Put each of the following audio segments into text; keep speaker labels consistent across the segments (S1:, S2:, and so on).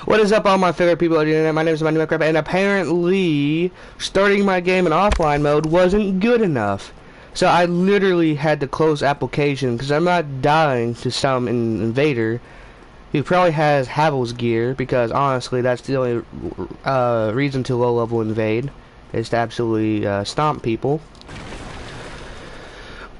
S1: What is up, all my favorite people on the internet? My name is Money Minecraft, and apparently starting my game in offline mode wasn't good enough. So I literally had to close application because I'm not dying to some invader who probably has Havel's gear, because honestly that's the only reason to low level invade is to absolutely stomp people.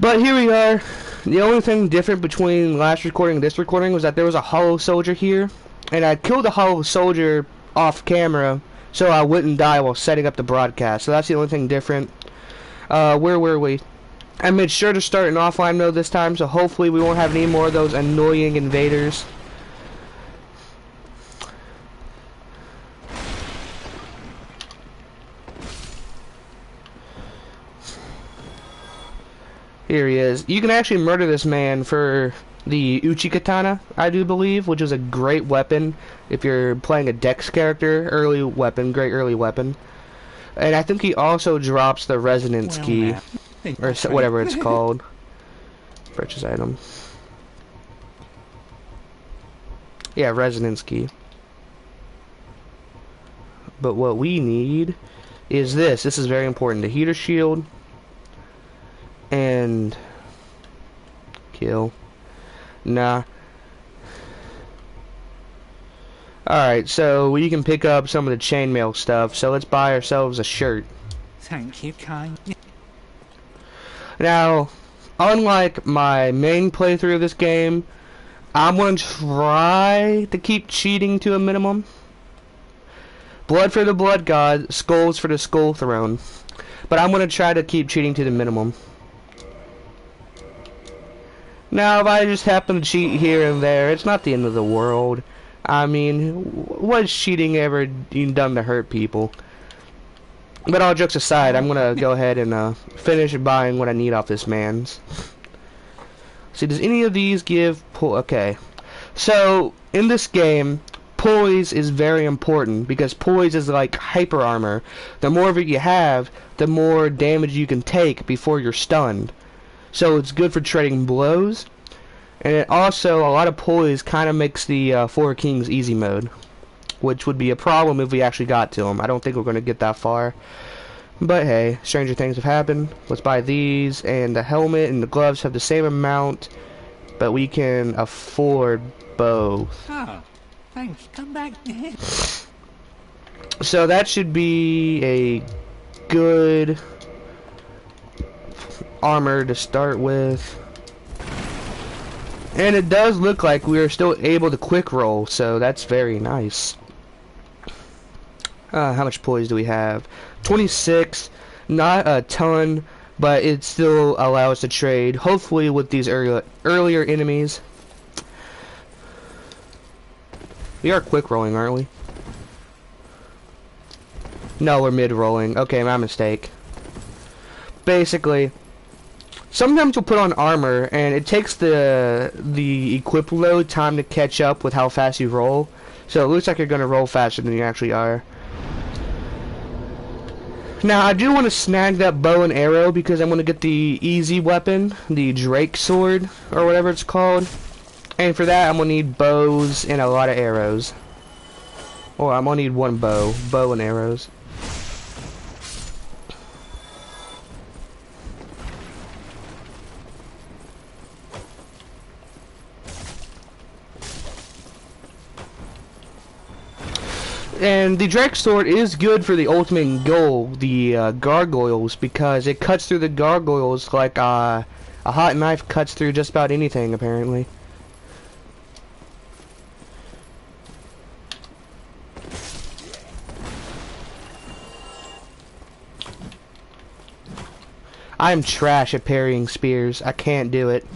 S1: But here we are. The only thing different between last recording and this recording was that there was a hollow soldier here, and I killed the hollow soldier off camera so I wouldn't die while setting up the broadcast. So that's the only thing different. Where were we? I made sure to start in offline mode this time, so hopefully we won't have any more of those annoying invaders. Here he is. You can actually murder this man for the Uchi Katana, I do believe, which is a great weapon if you're playing a Dex character. Early weapon, great early weapon. And I think he also drops the Resonance Key, or whatever it's called. Purchase item. Yeah, Resonance Key. But what we need is this. This is very important. The Heater Shield. And kill. Nah. Alright, so we can pick up some of the chainmail stuff. So let's buy ourselves a shirt.
S2: Thank you, kind.
S1: Now, unlike my main playthrough of this game, I'm going to try to keep cheating to a minimum. Blood for the Blood God, skulls for the Skull Throne. But I'm going to try to keep cheating to the minimum. Now, if I just happen to cheat here and there, it's not the end of the world. I mean, what's cheating ever done to hurt people? But all jokes aside, I'm gonna go ahead and finish buying what I need off this man's. See, does any of these give okay. So, in this game, poise is very important, because poise is like hyper armor. The more of it you have, the more damage you can take before you're stunned. So it's good for trading blows, and it also, a lot of poise kind of makes the Four Kings easy mode, which would be a problem if we actually got to them. I don't think we're going to get that far, but hey, stranger things have happened. Let's buy these, and the helmet and the gloves have the same amount, but we can afford both.
S2: Oh, thanks. Come back.
S1: So that should be a good armor to start with, and it does look like we are still able to quick roll, so that's very nice. How much poise do we have? 26, not a ton, but it still allows us to trade, hopefully with these earlier enemies. We are quick rolling, aren't we? No, we're mid rolling. Okay, my mistake. Basically, sometimes you'll put on armor, and it takes the equip load time to catch up with how fast you roll. So it looks like you're going to roll faster than you actually are. Now, I do want to snag that bow and arrow, because I'm going to get the easy weapon, the Drake Sword, or whatever it's called. And for that, I'm going to need bows and a lot of arrows. Or I'm going to need one bow and arrows. And the Drake Sword is good for the ultimate goal, the gargoyles, because it cuts through the gargoyles like a hot knife cuts through just about anything, apparently. I'm trash at parrying spears. I can't do it.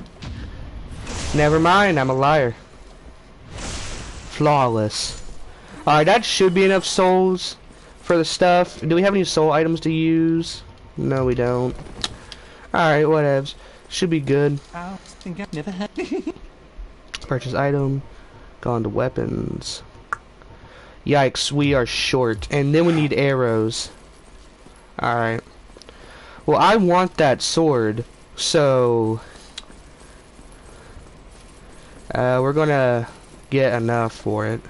S1: Never mind, I'm a liar. Flawless. Alright, that should be enough souls for the stuff. Do we have any soul items to use? No, we don't. Alright, whatevs. Should be good.
S2: I think I've never had.
S1: Purchase item. Go on to weapons. Yikes, we are short. And then we need arrows. Alright. Well, I want that sword, so we're gonna get enough for it.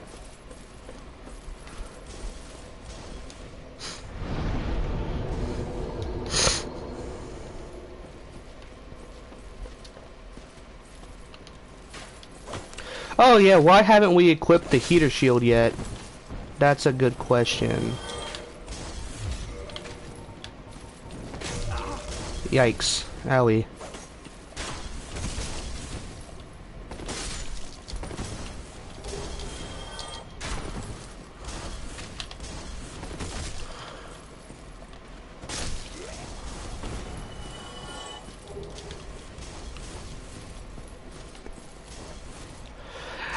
S1: Oh yeah, why haven't we equipped the heater shield yet? That's a good question. Yikes. Owie.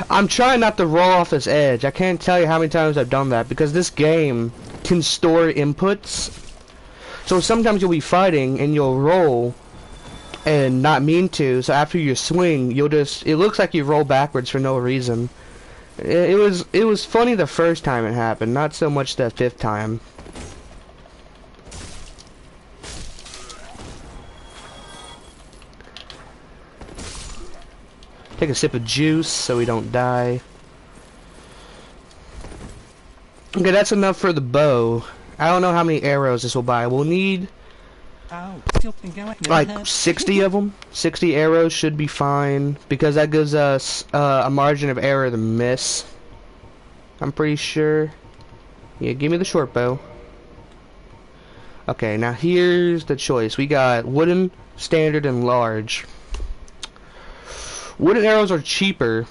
S1: I'm trying not to roll off this edge. I can't tell you how many times I've done that because this game can store inputs. So sometimes you'll be fighting and you'll roll and not mean to. So after you swing, you'll just, it looks like you roll backwards for no reason. It was funny the first time it happened, not so much the 5th time. Take a sip of juice so we don't die. Okay, that's enough for the bow. I don't know how many arrows this will buy. We'll need
S2: Oh, still think I never
S1: like
S2: had.
S1: 60 of them. 60 arrows should be fine because that gives us a margin of error to miss. I'm pretty sure. Yeah, give me the short bow. Okay, now here's the choice. We got wooden, standard, and large. Wooden arrows are cheaper.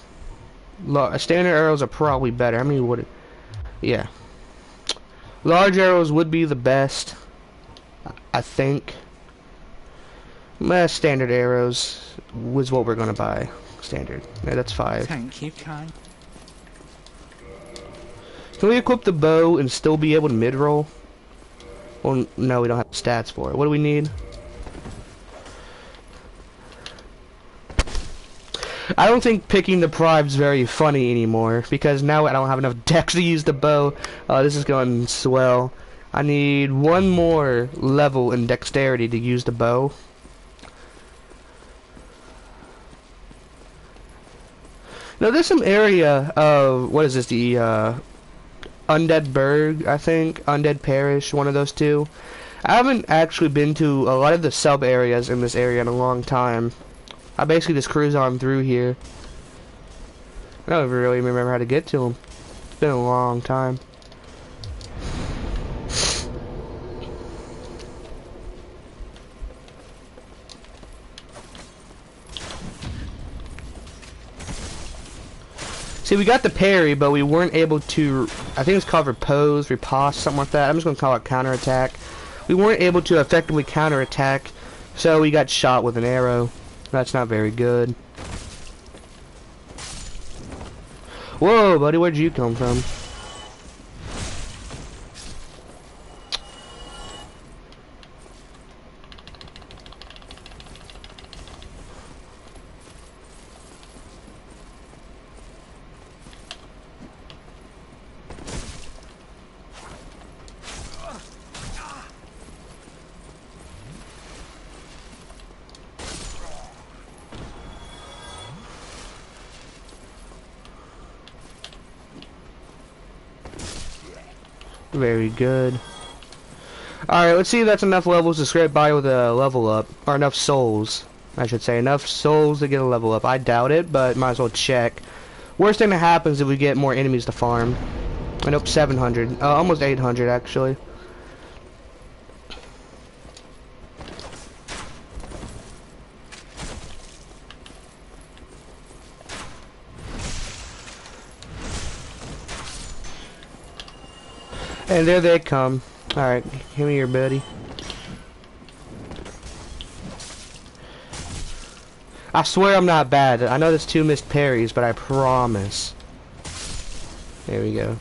S1: Standard arrows are probably better. How many wood? Yeah. Large arrows would be the best, I think. Standard arrows was what we're gonna buy. Standard. Yeah, that's 5.
S2: Thank you, kind.
S1: Can we equip the bow and still be able to mid-roll? Well, no, we don't have stats for it. What do we need? I don't think picking the prime's very funny anymore because now I don't have enough dex to use the bow. This is going swell. I need one more level in dexterity to use the bow. Now there's some area of, what is this, the Undead Burg, I think, Undead Parish, one of those two. I haven't actually been to a lot of the sub areas in this area in a long time. I basically just cruise on through here. I don't even really remember how to get to them. It's been a long time. See, we got the parry, but we weren't able to, I think it's called repose, riposte, something like that. I'm just going to call it counterattack. We weren't able to effectively counterattack, so we got shot with an arrow. That's not very good. Whoa, buddy, where'd you come from? Very good. Alright, let's see if that's enough levels to scrape by with a level up. Or enough souls, I should say. Enough souls to get a level up. I doubt it, but might as well check. Worst thing that happens is if we get more enemies to farm. I nope, 700. Almost 800, actually. And there they come. Alright, give me your buddy. I swear I'm not bad. I know there's 2 missed parries, but I promise. There we go.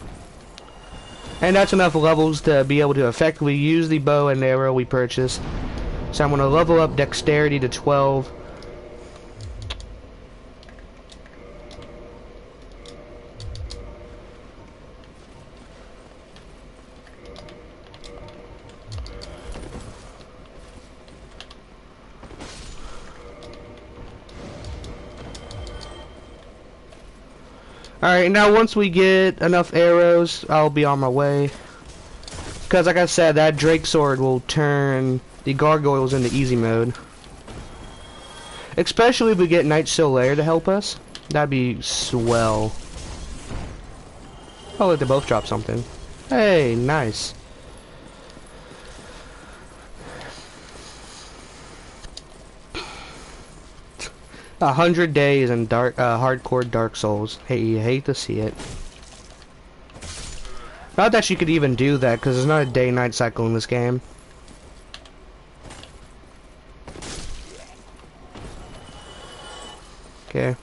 S1: And that's enough levels to be able to effectively use the bow and arrow we purchased. So I'm going to level up dexterity to 12. Alright, now once we get enough arrows, I'll be on my way. Because like I said, that Drake Sword will turn the gargoyles into easy mode. Especially if we get Night Solaire to help us. That'd be swell. Oh, look, they both dropped something. Hey, nice. A 100 days in hardcore Dark Souls. Hey, you hate to see it. Not that you could even do that, because there's not a day-night cycle in this game. Okay.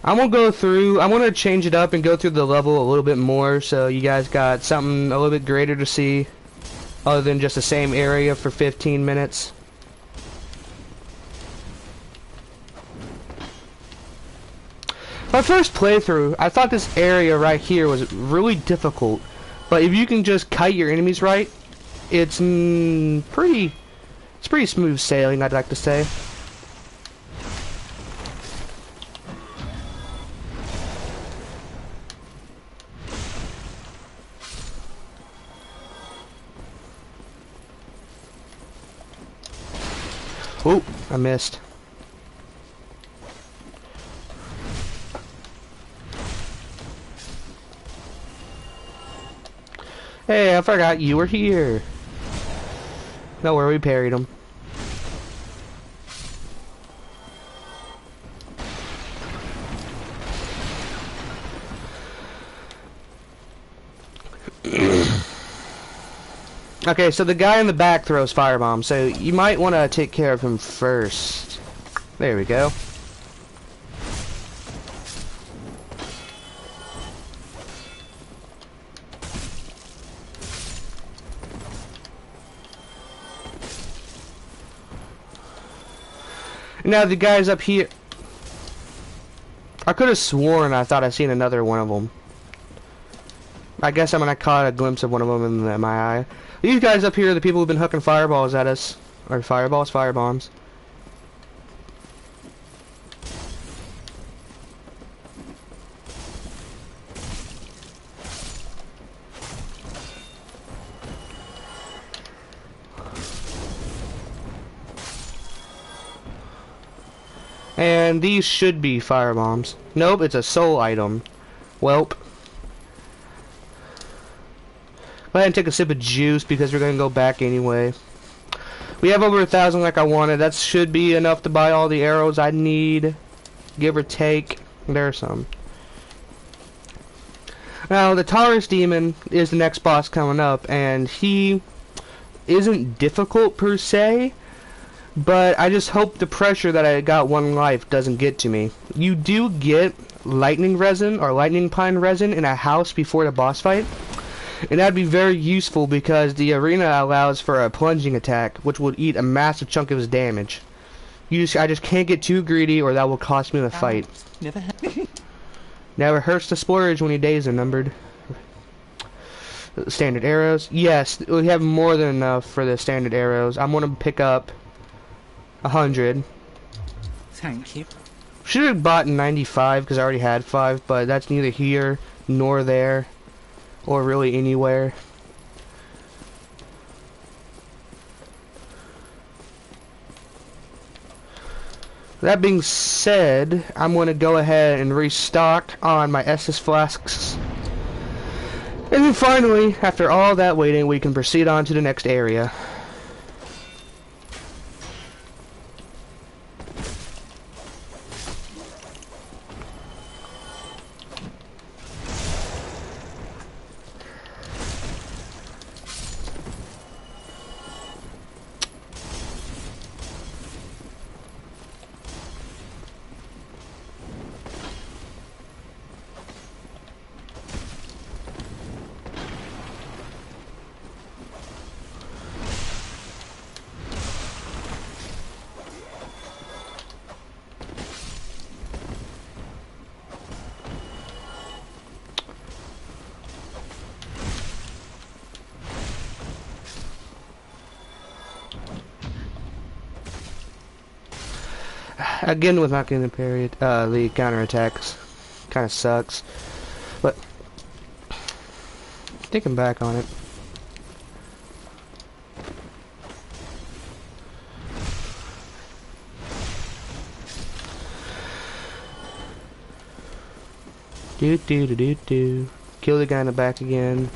S1: I'm gonna change it up and go through the level a little bit more, so you guys got something a little bit greater to see, other than just the same area for 15 minutes. My first playthrough, I thought this area right here was really difficult, but if you can just kite your enemies right, it's pretty smooth sailing, I'd like to say. Oh, I missed. Hey, I forgot you were here. No worry, we parried him. Okay, so the guy in the back throws firebombs, so you might want to take care of him first. There we go. Now the guys up here, I could have sworn I thought I seen another one of them. I guess I caught a glimpse of one of them in my eye. These guys up here are the people who've been hooking fireballs at us, or firebombs. And these should be firebombs. Nope, it's a soul item. Welp. Go ahead and take a sip of juice because we're going to go back anyway. We have over 1,000 like I wanted. That should be enough to buy all the arrows I need. Give or take. There's some. Now, the Taurus Demon is the next boss coming up, and he isn't difficult per se, but I just hope the pressure that I got one life doesn't get to me. You do get lightning resin or lightning pine resin in a house before the boss fight, and that'd be very useful because the arena allows for a plunging attack, which would eat a massive chunk of his damage. I just can't get too greedy, or that will cost me the fight. Never hurts to splurge when your days are numbered. Standard arrows. Yes, we have more than enough for the standard arrows. I'm gonna pick up 100.
S2: Thank you.
S1: Should have bought 95 because I already had 5, but that's neither here nor there, or really anywhere. That being said, I'm going to go ahead and restock on my Estus flasks. And then finally, after all that waiting, we can proceed on to the next area. Again, with not getting the period, the counterattacks kind of sucks, but thinking back on it, Do do do do do. Kill the guy in the back again.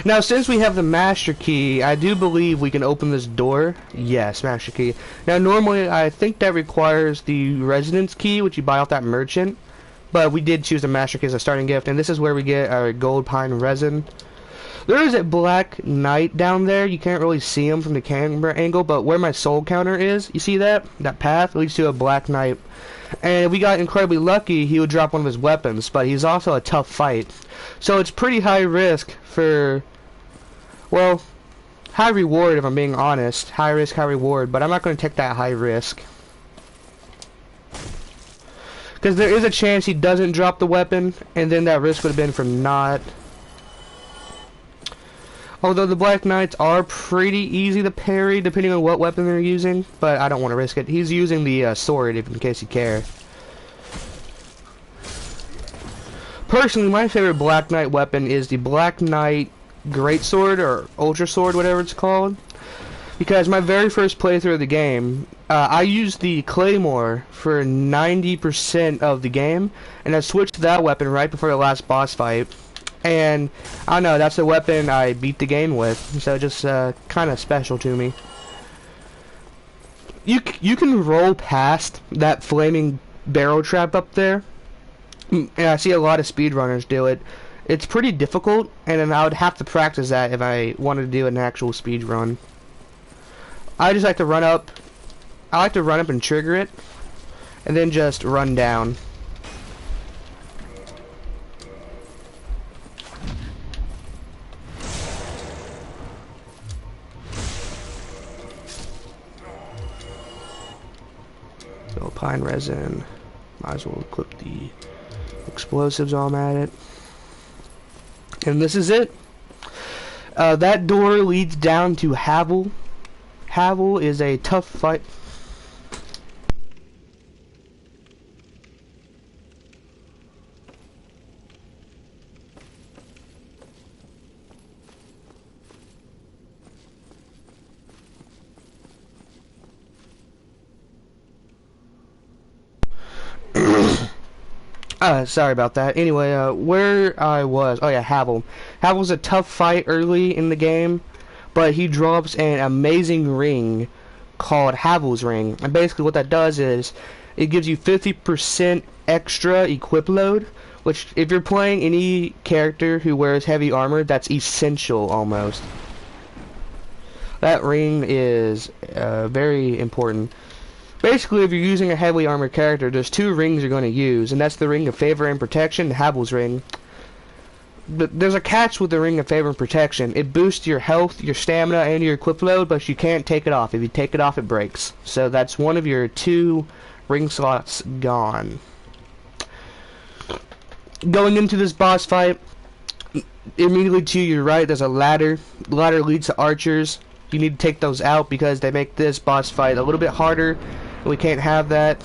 S1: Now, since we have the master key, I do believe we can open this door. Yes, master key. Now, normally, I think that requires the residence key, which you buy off that merchant. But we did choose the master key as a starting gift, and this is where we get our gold pine resin. There is a black knight down there. You can't really see him from the camera angle, but where my soul counter is, you see that? That path leads to a black knight. And if we got incredibly lucky, he would drop one of his weapons, but he's also a tough fight. So it's pretty high risk for... well, high reward if I'm being honest. High risk, high reward, but I'm not going to take that high risk. Because there is a chance he doesn't drop the weapon, and then that risk would have been for not. Although the Black Knights are pretty easy to parry, depending on what weapon they're using, but I don't want to risk it. He's using the sword, in case you care. Personally, my favorite Black Knight weapon is the Black Knight Greatsword, or Ultra Sword, whatever it's called. Because my very first playthrough of the game, I used the Claymore for 90% of the game, and I switched to that weapon right before the last boss fight. And, I don't know, that's the weapon I beat the game with, so just kind of special to me. You can roll past that flaming barrel trap up there, and I see a lot of speedrunners do it. It's pretty difficult, and then I would have to practice that if I wanted to do an actual speed run. I just like to run up. I like to run up and trigger it, and then just run down. So pine resin. Might as well equip the explosives while I'm at it. And this is it. That door leads down to Havel. Havel is a tough fight. Sorry about that. Anyway, where I was... oh yeah, Havel. Havel's a tough fight early in the game, but he drops an amazing ring called Havel's Ring. And basically what that does is, it gives you 50% extra equip load, which if you're playing any character who wears heavy armor, that's essential almost. That ring is very important. Basically, if you're using a heavily armored character, there's two rings you're going to use, and that's the Ring of Favor and Protection, Havel's Ring. But there's a catch with the Ring of Favor and Protection. It boosts your health, your stamina, and your equip load, but you can't take it off. If you take it off, it breaks. So that's one of your two ring slots gone. Going into this boss fight, immediately to your right, there's a ladder. The ladder leads to archers. You need to take those out because they make this boss fight a little bit harder. We can't have that.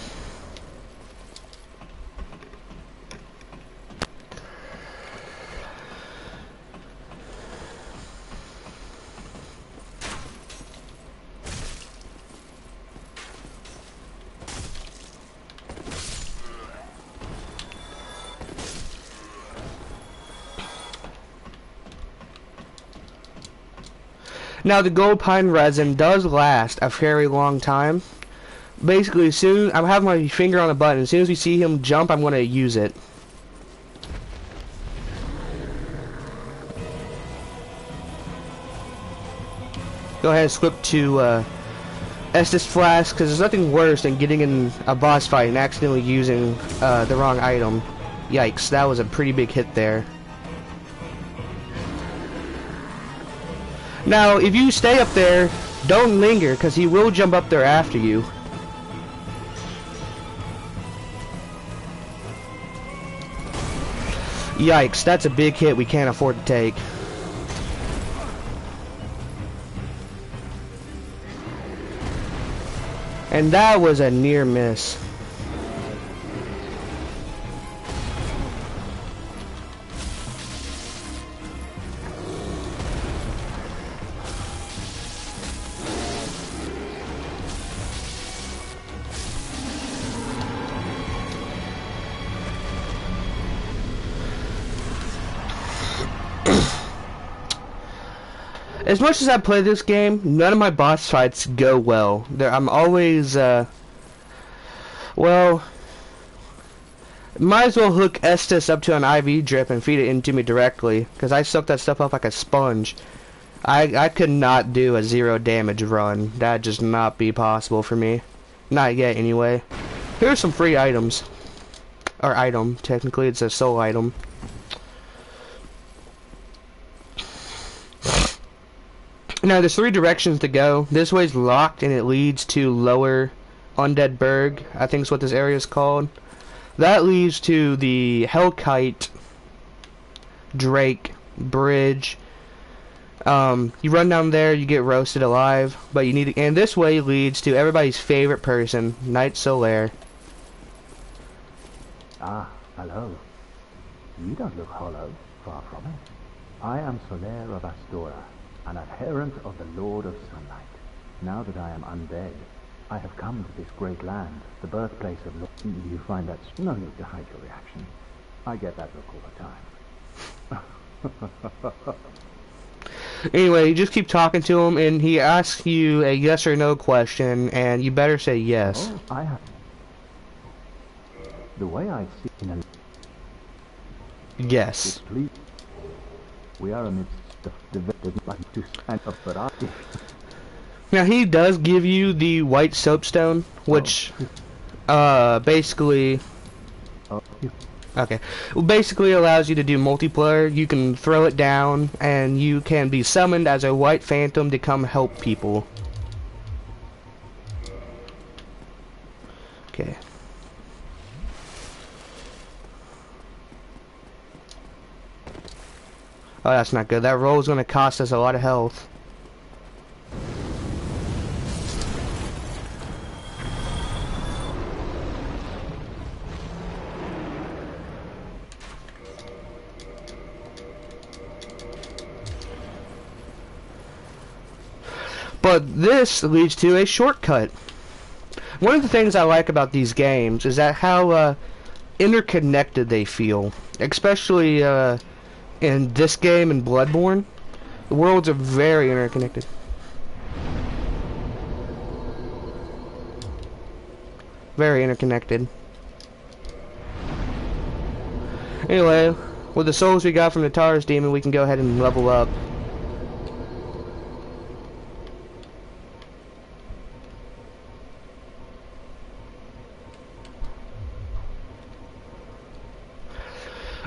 S1: Now the gold pine resin does last a very long time. Basically, as soon I'm having my finger on the button, as soon as we see him jump, I'm going to use it. Go ahead and switch to Estus Flask, because there's nothing worse than getting in a boss fight and accidentally using the wrong item. Yikes, that was a pretty big hit there. Now, if you stay up there, don't linger, because he will jump up there after you. Yikes, that's a big hit we can't afford to take. And that was a near miss. As much as I play this game, none of my boss fights go well. I'm always, well, might as well hook Estus up to an IV drip and feed it into me directly, because I soak that stuff up like a sponge. I could not do a 0 damage run. That'd just not be possible for me. Not yet, anyway. Here's some free items. Or item, technically it's a soul item. Now there's 3 directions to go. This way's locked and it leads to Lower Undead Berg, I think is what this area is called. That leads to the Hellkite Drake Bridge. You run down there, you get roasted alive, but you need to, and this way leads to everybody's favorite person, Knight Solaire.
S3: Ah, hello. You don't look hollow, far from it. I am Solaire of Astora, an adherent of the Lord of Sunlight. Now that I am undead, I have come to this great land, the birthplace of Lord. Do you find that's no need to hide your reaction? I get that look all the time.
S1: Anyway, you just keep talking to him, and he asks you a yes or no question, and you better say yes.
S3: Oh, I have. The way I see in an
S1: Yes.
S3: please. We are amidst the like to stand up for us.
S1: Now he does give you the white soapstone, which, basically, okay, well, basically allows you to do multiplayer. You can throw it down, and you can be summoned as a white phantom to come help people. Okay. Oh, that's not good. That roll is going to cost us a lot of health. But this leads to a shortcut. One of the things I like about these games is that how interconnected they feel, especially in this game and Bloodborne. The worlds are very interconnected. Very interconnected. Anyway, with the souls we got from the Taurus demon, we can go ahead and level up.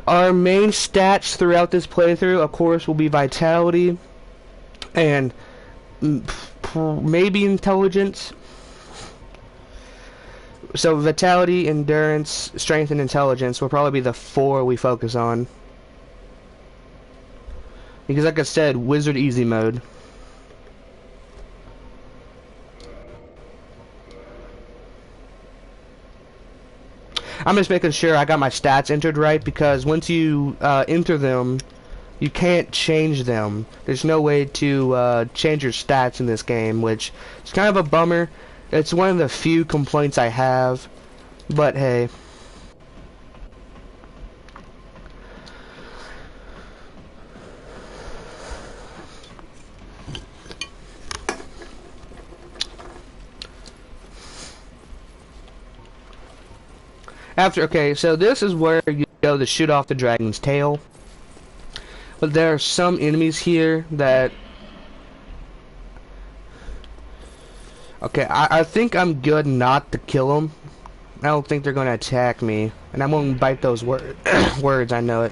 S1: Our main stats throughout this playthrough, of course, will be vitality and maybe intelligence. So vitality, endurance, strength, and intelligence will probably be the 4 we focus on. Because like I said, wizard easy mode. I'm just making sure I got my stats entered right, because once you enter them, you can't change them. There's no way to change your stats in this game, which is kind of a bummer. It's one of the few complaints I have, but hey. Okay, so this is where you go to shoot off the dragon's tail. But there are some enemies here that... Okay, I think I'm good not to kill them. I don't think they're going to attack me. And I won't bite those words, I know it.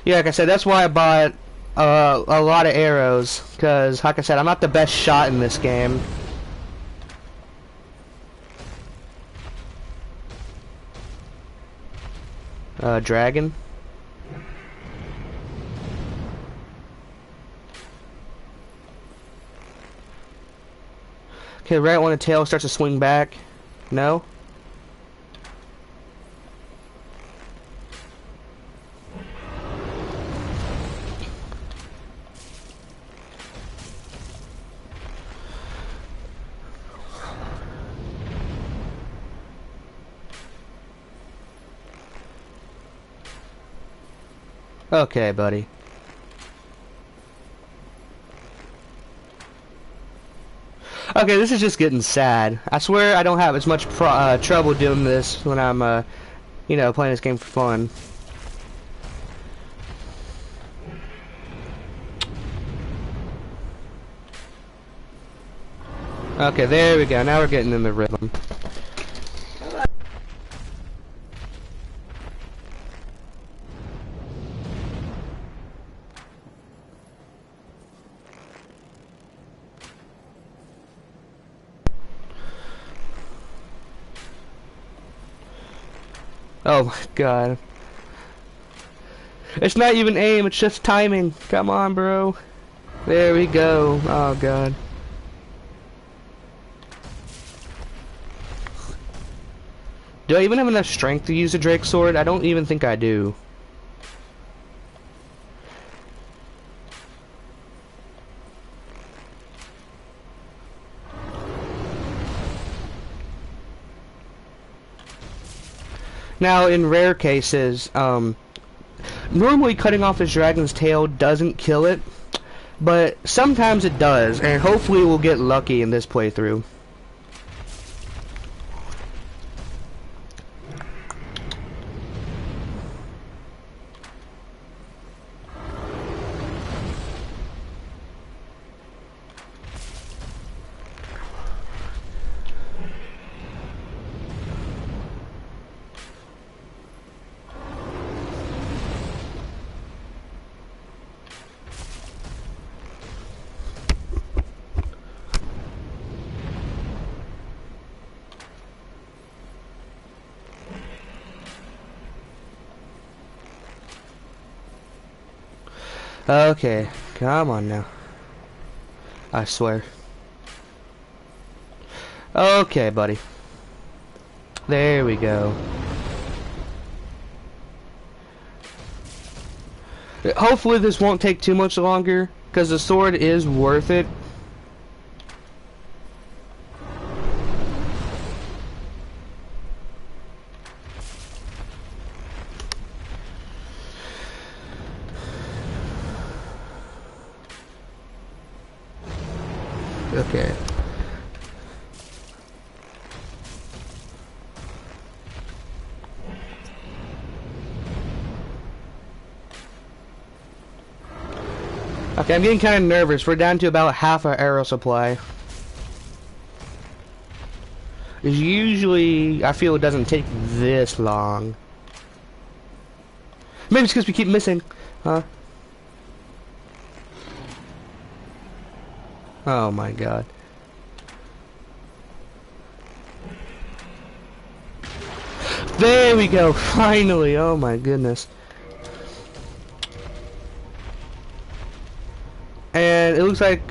S1: Yeah, like I said, that's why I bought a lot of arrows, because, like I said, I'm not the best shot in this game. Dragon. Okay, right when the tail starts to swing back. No? Okay, buddy. Okay, this is just getting sad. I swear I don't have as much trouble doing this when I'm, you know, playing this game for fun. Okay, there we go. Now we're getting in the rhythm. Oh my god. It's not even aim, it's just timing. Come on, bro. There we go. Oh god. Do I even have enough strength to use a Drake sword? I don't even think I do. Now, in rare cases, normally cutting off his dragon's tail doesn't kill it, but sometimes it does, and hopefully we'll get lucky in this playthrough. Okay, come on now. I swear. Okay, buddy. There we go. Hopefully this won't take too much longer, because the sword is worth it. Okay. Okay, I'm getting kind of nervous. We're down to about half our arrow supply. Usually, I feel it doesn't take this long. Maybe it's because we keep missing, huh? Oh my god. There we go, finally, oh my goodness. And it looks like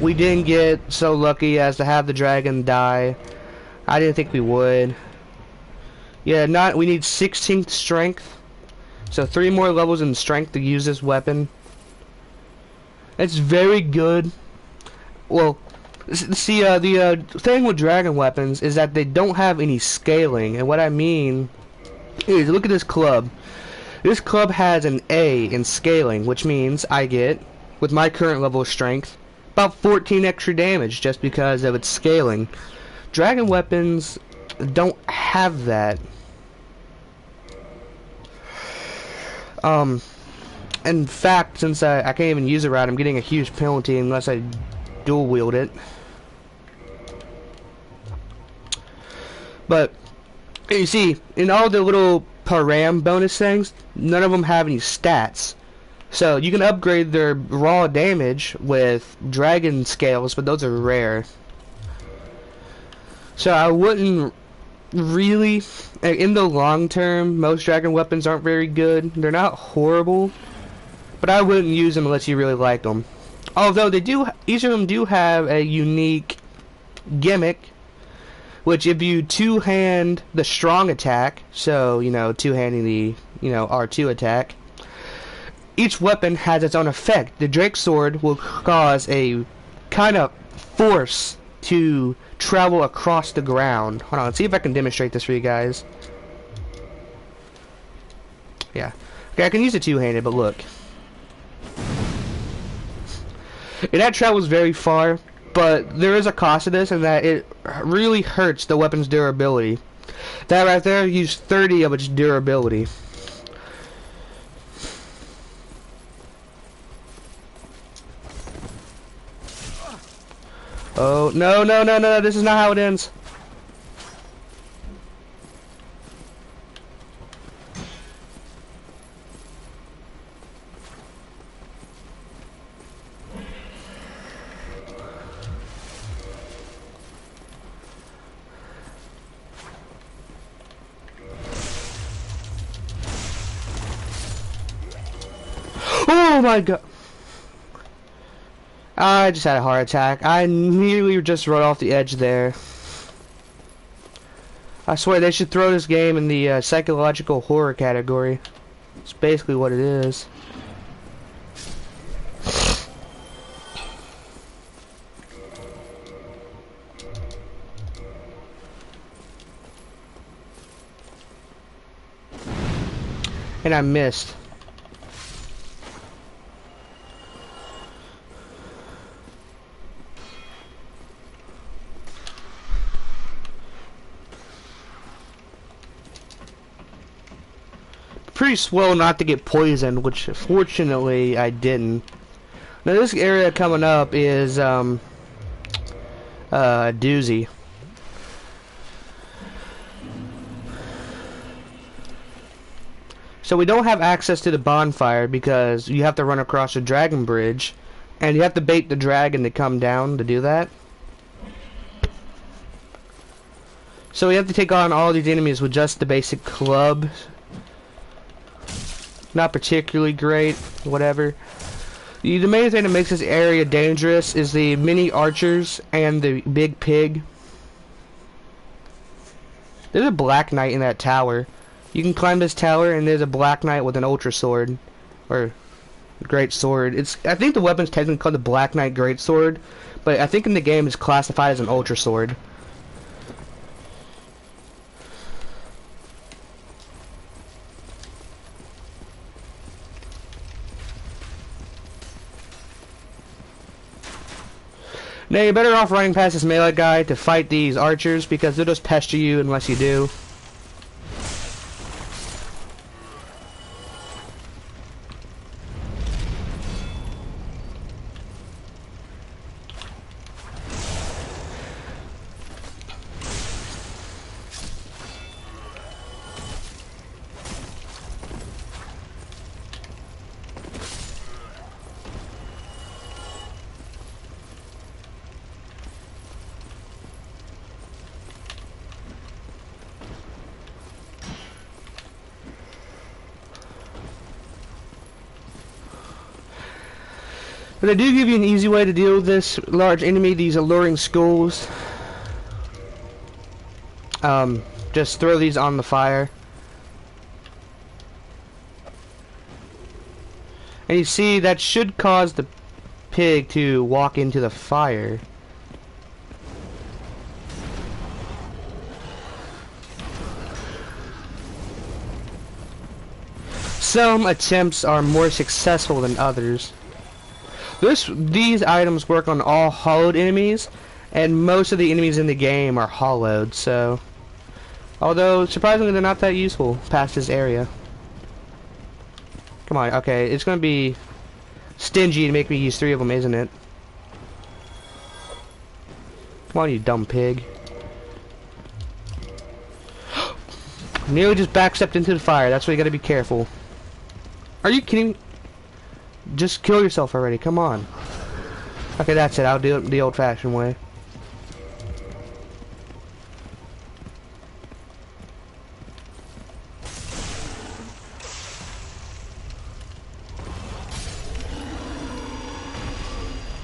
S1: we didn't get so lucky as to have the dragon die. I didn't think we would. Yeah, we need 16th strength. So 3 more levels in strength to use this weapon. It's very good. Well, see, the thing with dragon weapons is that they don't have any scaling, and what I mean is, look at this club. This club has an A in scaling, which means I get, with my current level of strength, about 14 extra damage just because of its scaling. Dragon weapons don't have that. In fact, since I can't even use it right, I'm getting a huge penalty unless I dual wield it. But you see, in all the little param bonus things, none of them have any stats. So you can upgrade their raw damage with dragon scales, but those are rare. So I wouldn't really, in the long term, most dragon weapons aren't very good. They're not horrible, but I wouldn't use them unless you really like them. Although they do, each of them do have a unique gimmick, which if you two-hand the strong attack, so, you know, two-handing the, you know, R2 attack, each weapon has its own effect. The Drake Sword will cause a kind of force to travel across the ground. Hold on, let's see if I can demonstrate this for you guys. Yeah. Okay, I can use it two-handed, but look. And that travels very far, but there is a cost to this in that it really hurts the weapon's durability. That right there used 30 of its durability. Oh, no, no, no, no, this is not how it ends. Oh my god. I just had a heart attack. I nearly just rode off the edge there. I swear they should throw this game in the psychological horror category. It's basically what it is. And I missed. Pretty swell not to get poisoned, which fortunately I didn't. Now this area coming up is a doozy. So we don't have access to the bonfire because you have to run across the dragon bridge, and you have to bait the dragon to come down to do that. So we have to take on all these enemies with just the basic club. Not particularly great, whatever. The main thing that makes this area dangerous is the mini archers and the big pig. There's a black knight in that tower. You can climb this tower and there's a black knight with an ultra sword. Or great sword. I think the weapon's technically called the Black Knight Great Sword, but I think in the game it's classified as an ultra sword. Now you're better off running past this melee guy to fight these archers because they'll just pester you unless you do. But they do give you an easy way to deal with this large enemy, these alluring skulls. Just throw these on the fire. And you see, that should cause the pig to walk into the fire. Some attempts are more successful than others. These items work on all hollowed enemies, and most of the enemies in the game are hollowed, so... Although, surprisingly, they're not that useful past this area. Come on, okay, it's gonna be stingy to make me use 3 of them, isn't it? Come on, you dumb pig. Nearly just backstepped into the fire, that's why you gotta be careful. Are you kidding me? Just kill yourself already, come on. Okay, that's it, I'll do it the old-fashioned way.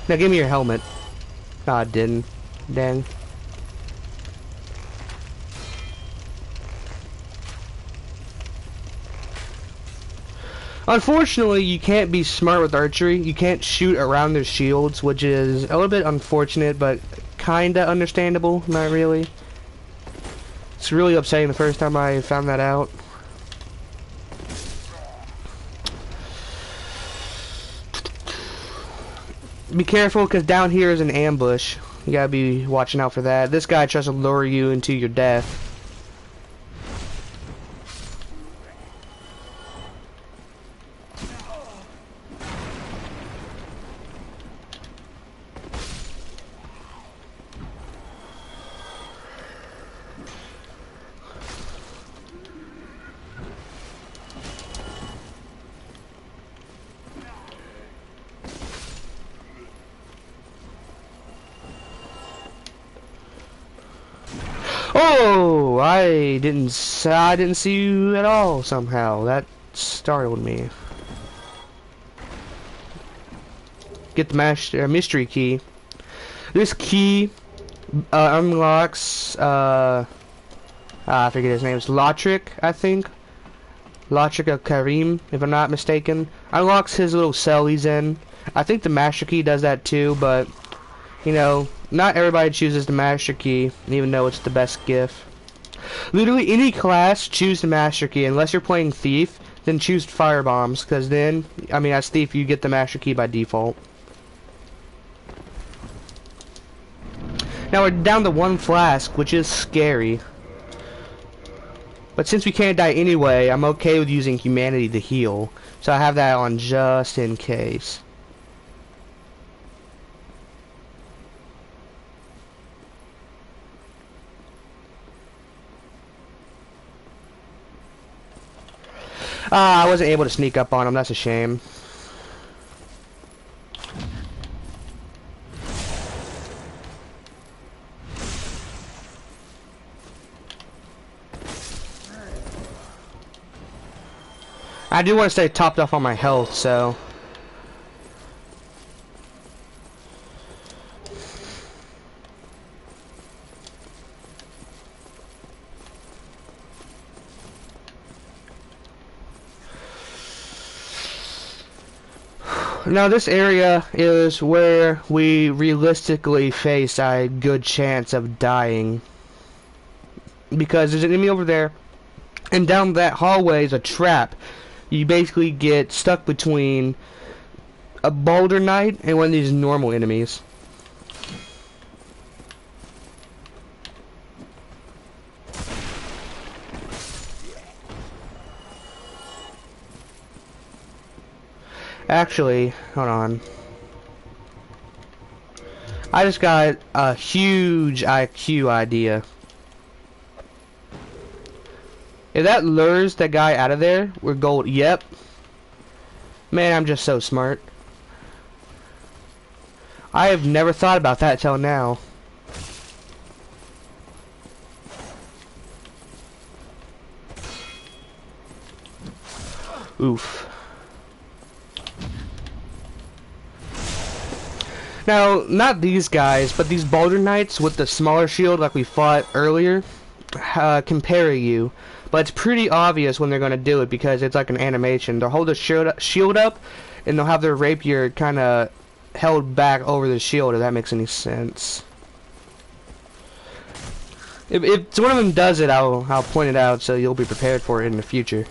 S1: Now give me your helmet. Ah, it didn't. Dang. Unfortunately, you can't be smart with archery. You can't shoot around their shields, which is a little bit unfortunate, but kinda understandable. Not really. It's really upsetting the first time I found that out. Be careful, because down here is an ambush. You gotta be watching out for that. This guy tries to lure you into your death. Oh, I didn't see you at all somehow. That startled me. Get the mystery key. This key unlocks I forget his name. It's Lotric, I think. Lotric of Karim, if I'm not mistaken. Unlocks his little cell he's in. I think the master key does that too, but you know, not everybody chooses the master key, even though it's the best gift. Literally any class, choose the master key. Unless you're playing thief, then choose firebombs, because then, I mean, as thief, you get the master key by default. Now we're down to 1 flask, which is scary. But since we can't die anyway, I'm okay with using humanity to heal. So I have that on just in case. I wasn't able to sneak up on him, that's a shame. I do want to stay topped off on my health, so... Now this area is where we realistically face a good chance of dying. Because there's an enemy over there, and down that hallway is a trap. You basically get stuck between a Boulder Knight and one of these normal enemies. Actually, hold on. I just got a huge IQ idea. If that lures that guy out of there, we're gold. Yep. Man, I'm just so smart. I have never thought about that till now. Oof. Now, not these guys, but these Boulder Knights with the smaller shield like we fought earlier, can parry you. But it's pretty obvious when they're going to do it because it's like an animation. They'll hold the shield up, and they'll have their rapier kind of held back over the shield, if that makes any sense. If one of them does it, I'll point it out so you'll be prepared for it in the future.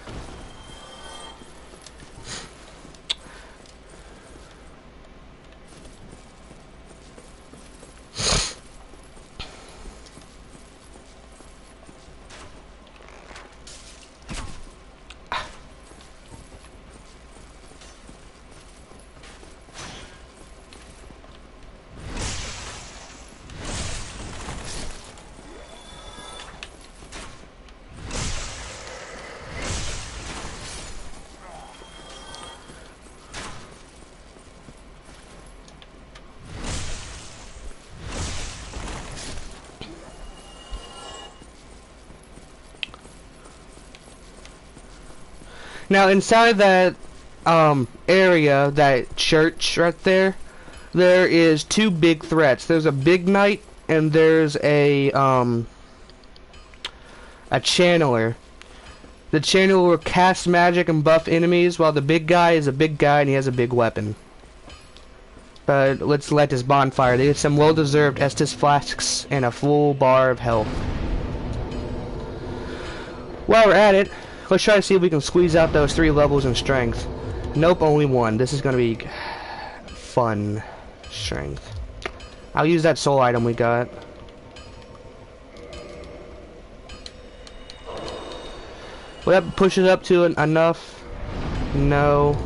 S1: Now inside that area, that church right there, there is 2 big threats. There's a big knight and there's a channeler. The channeler will cast magic and buff enemies, while the big guy is a big guy and he has a big weapon. But let's light this bonfire. They get some well-deserved Estus flasks and a full bar of health. While we're at it, let's try to see if we can squeeze out those 3 levels in strength. Nope, only 1. This is gonna be fun. Strength. I'll use that soul item we got. Will that push it up to enough? No.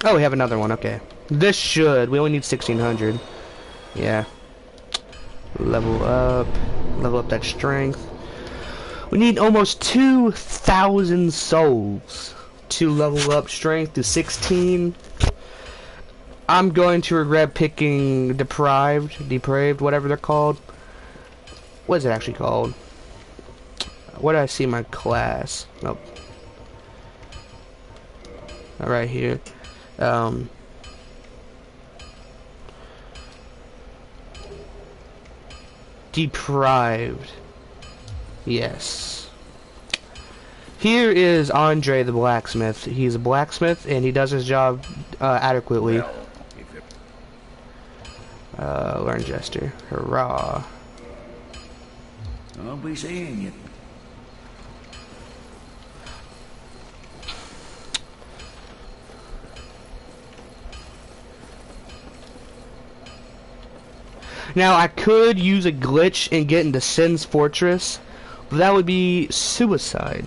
S1: Oh, we have another one. Okay. This should. We only need 1600. Yeah. Level up that strength. We need almost 2,000 souls to level up strength to 16. I'm going to regret picking depraved, whatever they're called. What is it actually called? Where did I see my class? Nope. Right here. Deprived. Yes. Here is Andre the blacksmith. He's a blacksmith and he does his job adequately. Learn Jester. Hurrah.
S4: I'll be seeing you.
S1: Now, I could use a glitch and get into Sin's Fortress, but that would be suicide.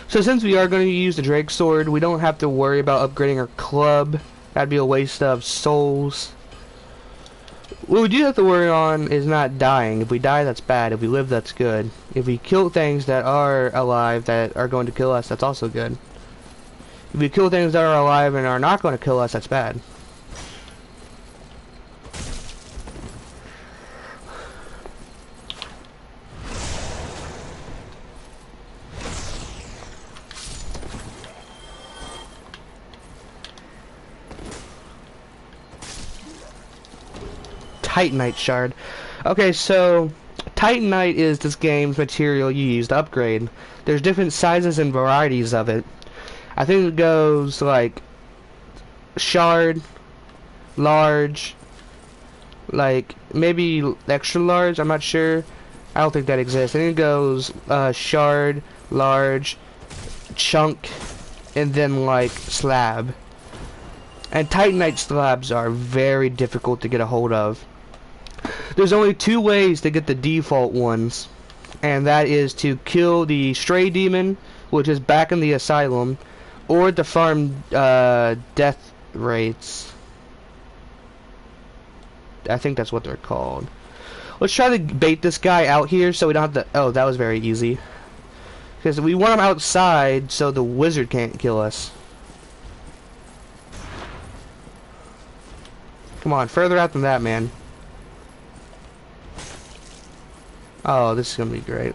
S1: So since we are going to use the Drake Sword, we don't have to worry about upgrading our club. That'd be a waste of souls. What we do have to worry on is not dying. If we die, that's bad. If we live, that's good. If we kill things that are alive that are going to kill us, that's also good. If we kill things that are alive and are not going to kill us, that's bad. Titanite shard. Okay, so Titanite is this game's material you use to upgrade. There's different sizes and varieties of it. I think it goes like shard, large, like maybe extra large, I'm not sure. I don't think that exists. I think it goes shard, large, chunk, and then like slab. And Titanite slabs are very difficult to get a hold of. There's only two ways to get the default ones, and that is to kill the stray demon, which is back in the asylum, or to farm death rates. I think that's what they're called. Let's try to bait this guy out here so we don't have to... Oh, that was very easy. Because we want him outside so the wizard can't kill us. Come on, further out than that, man. Oh, this is gonna be great.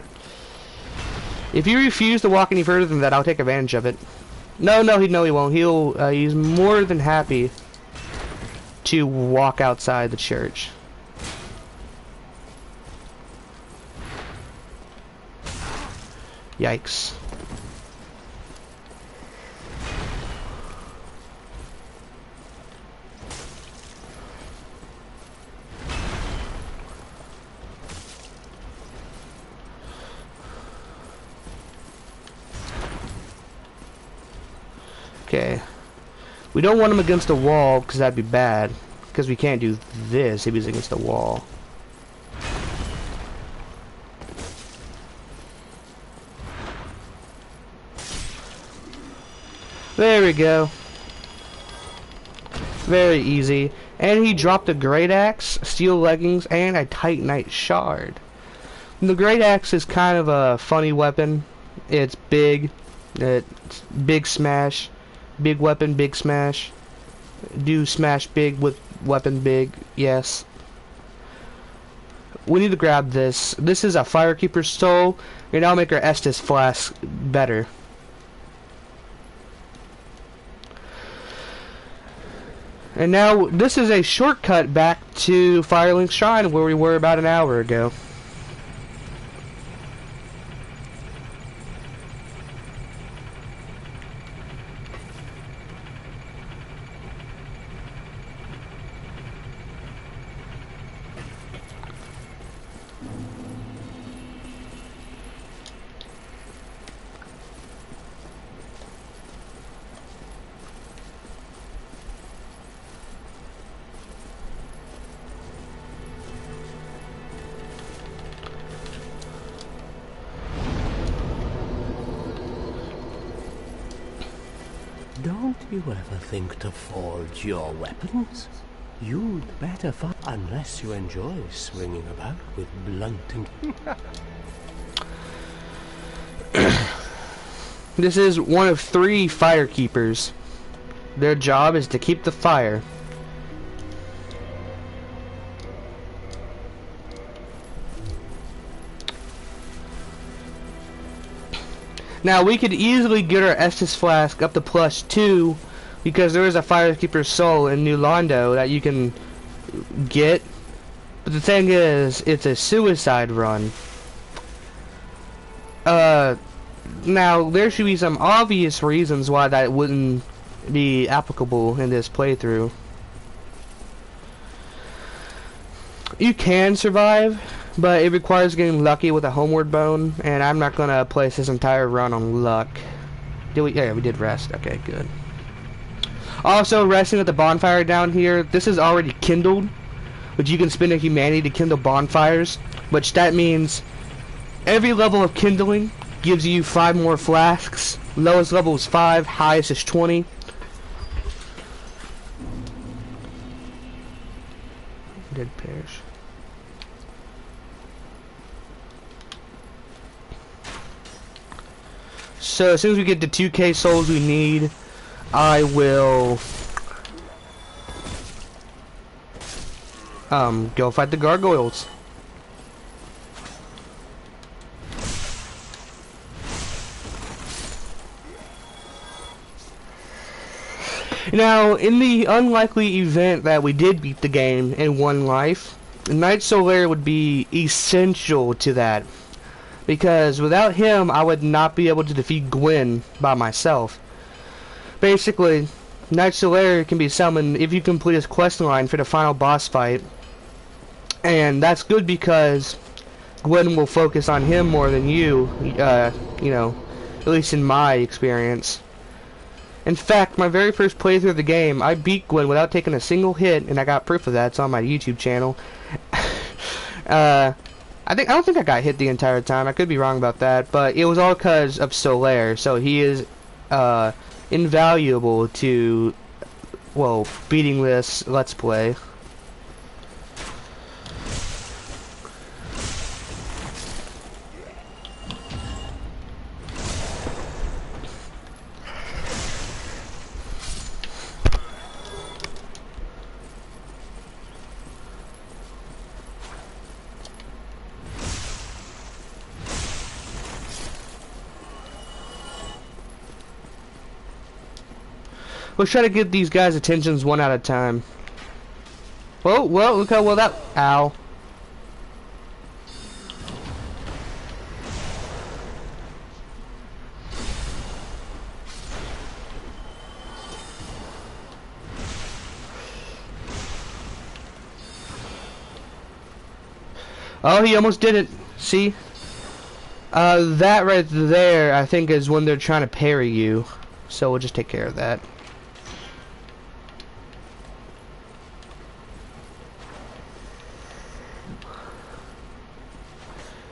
S1: If you refuse to walk any further than that, I'll take advantage of it. No, he won't. He's more than happy to walk outside the church. Yikes. Okay. We don't want him against the wall because that'd be bad. Because we can't do this if he's against the wall. There we go. Very easy. And he dropped a great axe, steel leggings, and a titanite shard. And the great axe is kind of a funny weapon. It's big. It's big smash. Big weapon, big smash. Do smash big with weapon big, yes. We need to grab this. This is a Firekeeper's Soul, and I'll make our Estus flask better. And now, this is a shortcut back to Firelink Shrine, where we were about an hour ago.
S4: Don't you ever think to forge your weapons? You'd better fight unless you enjoy swinging about with blunting.
S1: This is one of 3 firekeepers. Their job is to keep the fire. Now we could easily get our Estus flask up to +2 because there is a firekeeper's soul in New Londo that you can get. But the thing is, it's a suicide run. Now there should be some obvious reasons why that wouldn't be applicable in this playthrough. You can survive, but it requires getting lucky with a homeward bone, and I'm not gonna place this entire run on luck. Did we? Yeah, we did rest. Okay, good. Also, resting at the bonfire down here, this is already kindled, which you can spend a humanity to kindle bonfires, which that means every level of kindling gives you 5 more flasks. Lowest level is 5, highest is 20. Dead perish. So as soon as we get the 2k souls we need, I will go fight the gargoyles. Now, in the unlikely event that we did beat the game in one life, Knight Solaire would be essential to that. Because without him, I would not be able to defeat Gwyn by myself. Basically, Knight Solaire can be summoned if you complete his quest line for the final boss fight. And that's good because Gwyn will focus on him more than you, you know, at least in my experience. In fact, my very first playthrough of the game, I beat Gwyn without taking a single hit, and I got proof of that. It's on my YouTube channel. I don't think I got hit the entire time. I could be wrong about that, but it was all because of Solaire. So he is invaluable to, well, beating this Let's Play. Let's try to get these guys' attentions one at a time. Whoa, whoa, look how well that... Ow. Oh, he almost did it. See? That right there, I think, is when they're trying to parry you. So we'll just take care of that.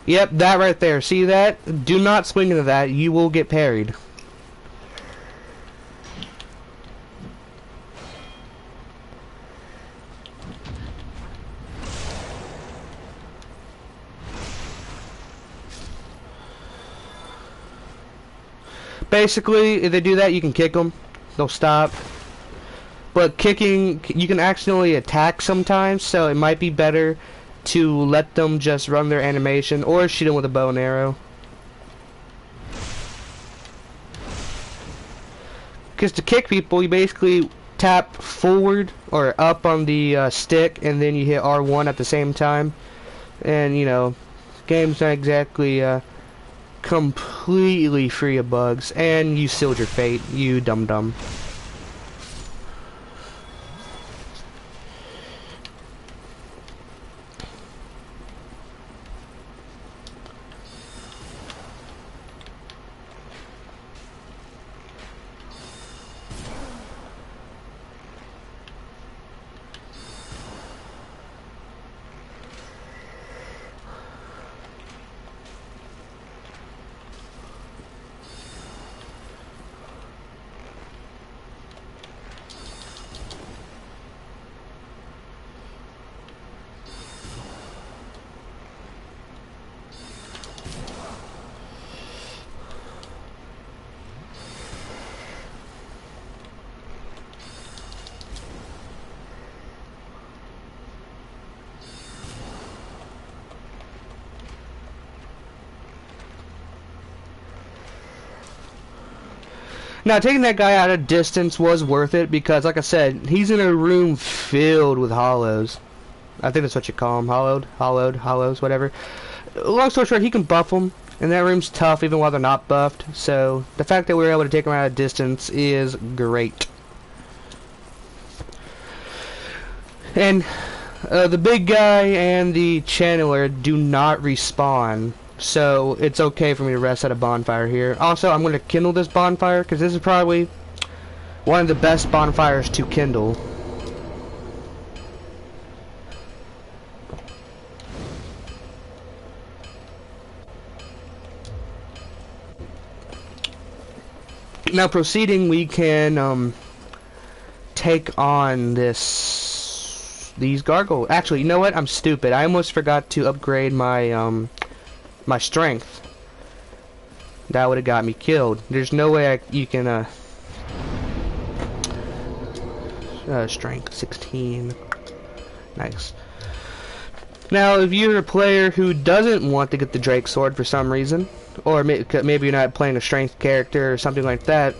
S1: Yep, that right there. See that? Do not swing into that. You will get parried. Basically, if they do that, you can kick them. They'll stop. But kicking, you can accidentally attack sometimes, so it might be better to let them just run their animation or shoot them with a bow and arrow. Because to kick people, you basically tap forward or up on the stick, and then you hit R1 at the same time. And, you know, game's not exactly completely free of bugs. And you sealed your fate, you dum-dum. Now, taking that guy out of distance was worth it because, like I said, he's in a room filled with hollows. I think that's what you call them, hollows, whatever. Long story short, he can buff them, and that room's tough even while they're not buffed. So the fact that we were able to take him out of distance is great. And the big guy and the channeler do not respawn, so it's okay for me to rest at a bonfire here. Also, I'm going to kindle this bonfire because this is probably one of the best bonfires to kindle. Now proceeding, we can take on these gargoyles. Actually, you know what? I'm stupid. I almost forgot to upgrade my my strength. That would have got me killed. There's no way you can strength 16. Nice. Now, if you're a player who doesn't want to get the Drake sword for some reason, or maybe you're not playing a strength character or something like that,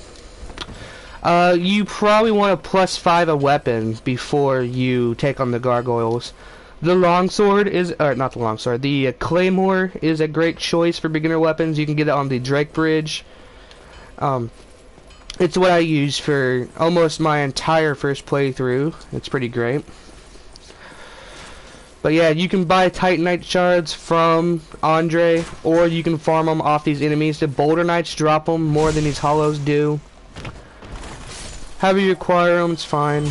S1: you probably want to +5 a weapon before you take on the gargoyles. The longsword is, or not the longsword, the claymore is a great choice for beginner weapons. You can get it on the Drake bridge. It's what I use for almost my entire first playthrough. It's pretty great. But yeah, you can buy Titanite shards from Andre, or you can farm them off these enemies. The Boulder Knights drop them more than these hollows do. However you acquire them, it's fine.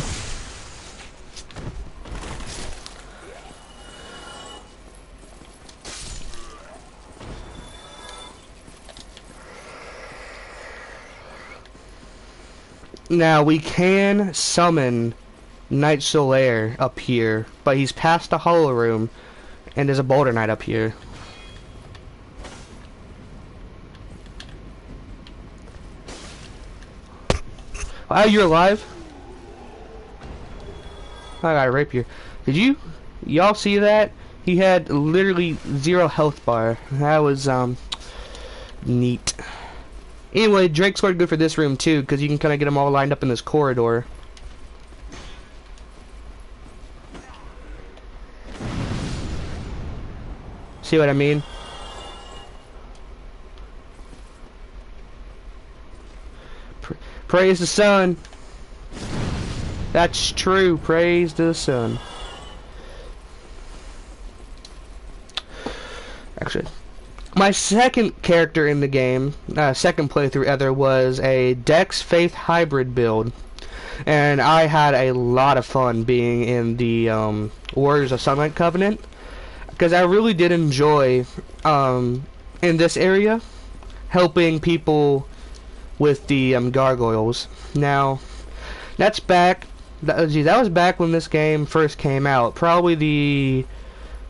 S1: Now, we can summon Knight Solaire up here, but he's past the Hollow Room, and there's a Boulder Knight up here. Oh, you're alive? I got a rapier. Did y'all see that? He had literally 0 health bar. That was, neat. Anyway, Drake sword good for this room too, because you can kind of get them all lined up in this corridor. See what I mean? Praise the sun. That's true. Praise the sun. Actually, my second character in the game, second playthrough ever, was a Dex Faith hybrid build, and I had a lot of fun being in the Warriors of Sunlight Covenant, because I really did enjoy in this area helping people with the gargoyles. Now, that's back. That was back when this game first came out. Probably the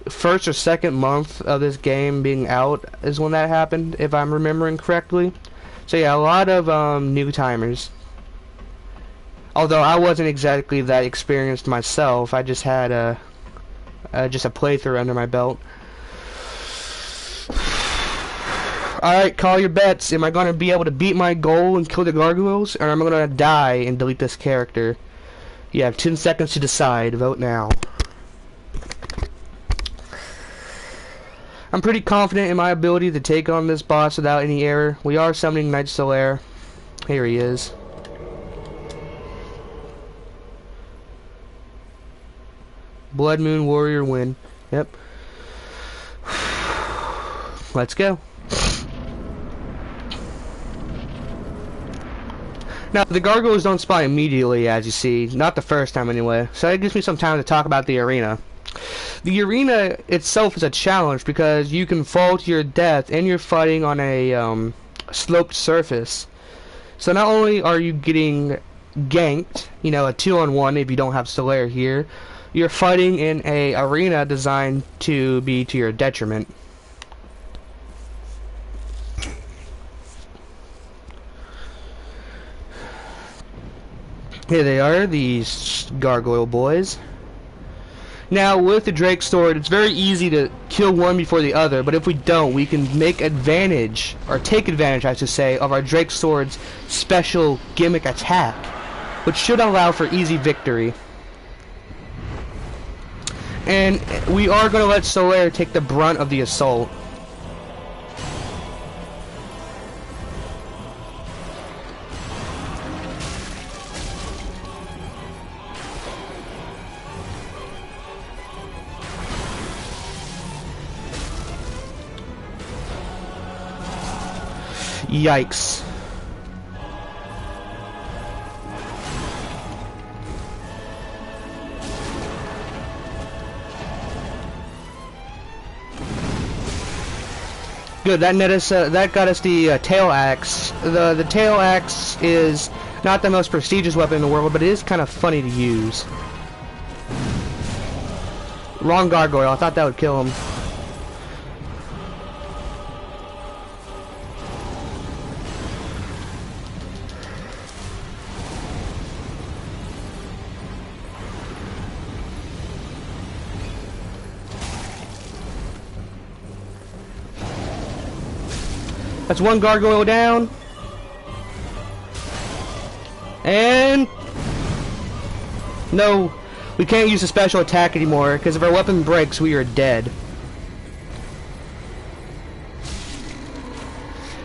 S1: first or second month of this game being out is when that happened, if I'm remembering correctly. So yeah, a lot of new timers. Although I wasn't exactly that experienced myself, I just had a playthrough under my belt. Alright, call your bets. Am I going to be able to beat my goal and kill the gargoyles, or am I going to die and delete this character? You have 10 seconds to decide. Vote now. I'm pretty confident in my ability to take on this boss without any error. We are summoning Knight Solaire. Here he is. Blood Moon Warrior win. Yep. Let's go. Now, the gargoyles don't spawn immediately, as you see. Not the first time, anyway. So that gives me some time to talk about the arena. The arena itself is a challenge because you can fall to your death and you're fighting on a sloped surface. So not only are you getting ganked, you know, a 2-on-1 if you don't have Solaire here, you're fighting in a arena designed to be to your detriment. Here they are, these gargoyle boys. Now, with the Drake Sword, it's very easy to kill one before the other, but if we don't, we can make advantage, or take advantage, I should say, of our Drake Sword's special gimmick attack, which should allow for easy victory. And we are going to let Solaire take the brunt of the assault. Yikes. Good, that net us, that got us the tail axe. The tail axe is not the most prestigious weapon in the world, but it is kind of funny to use. Wrong gargoyle, I thought that would kill him. That's one gargoyle down. And no, we can't use a special attack anymore because if our weapon breaks, we are dead.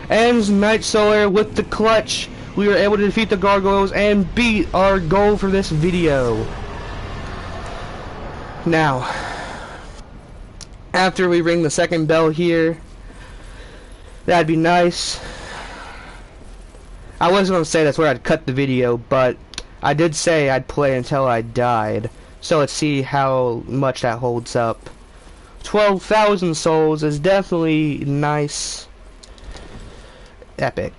S1: And Knight Solaire with the clutch. We were able to defeat the gargoyles and beat our goal for this video. Now, after we ring the second bell here, that'd be nice. I wasn't going to say that's where I'd cut the video, but I did say I'd play until I died. So let's see how much that holds up. 12,000 souls is definitely nice. Epic.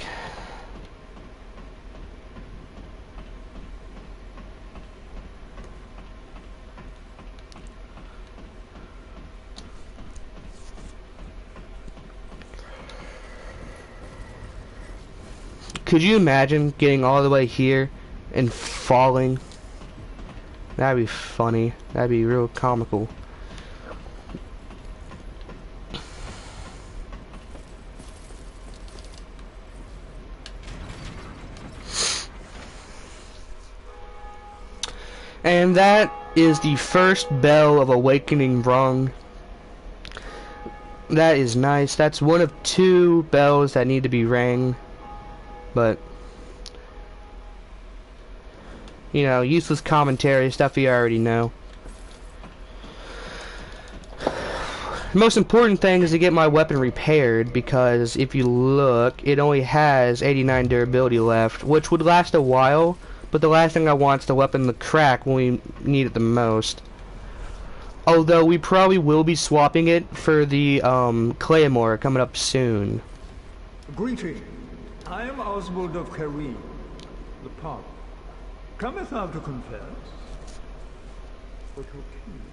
S1: Could you imagine getting all the way here and falling? That'd be funny. That'd be real comical. And that is the first bell of Awakening rung. That is nice. That's one of 2 bells that need to be rang. But, you know, useless commentary, stuff you already know. The most important thing is to get my weapon repaired, because if you look, it only has 89 durability left, which would last a while, but the last thing I want is the weapon to crack when we need it the most. Although we probably will be swapping it for the Claymore coming up soon.
S5: Greeting. I am Oswald of Carim, the Pub. Cometh thou to confess? Or to accuse?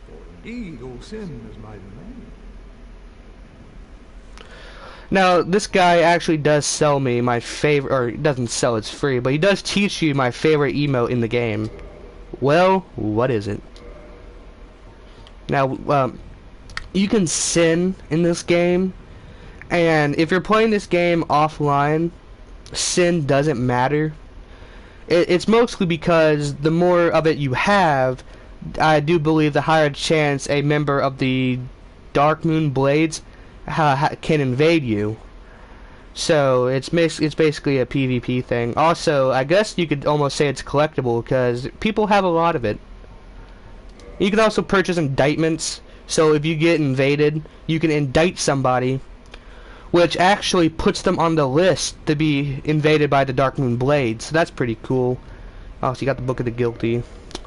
S5: For indeed all sin is my domain.
S1: Now, this guy actually does sell me my favorite, or he doesn't sell, it's free, but he does teach you my favorite emote in the game. Well, what is it? Now, you can sin in this game. And if you're playing this game offline, sin doesn't matter. It's mostly because the more of it you have, I do believe the higher chance a member of the Darkmoon Blades can invade you. So it's basically a PvP thing. Also, I guess you could almost say it's collectible because people have a lot of it. You can also purchase indictments. So if you get invaded, you can indict somebody, which actually puts them on the list to be invaded by the Darkmoon Blades. So that's pretty cool. Oh, so you got the Book of the Guilty.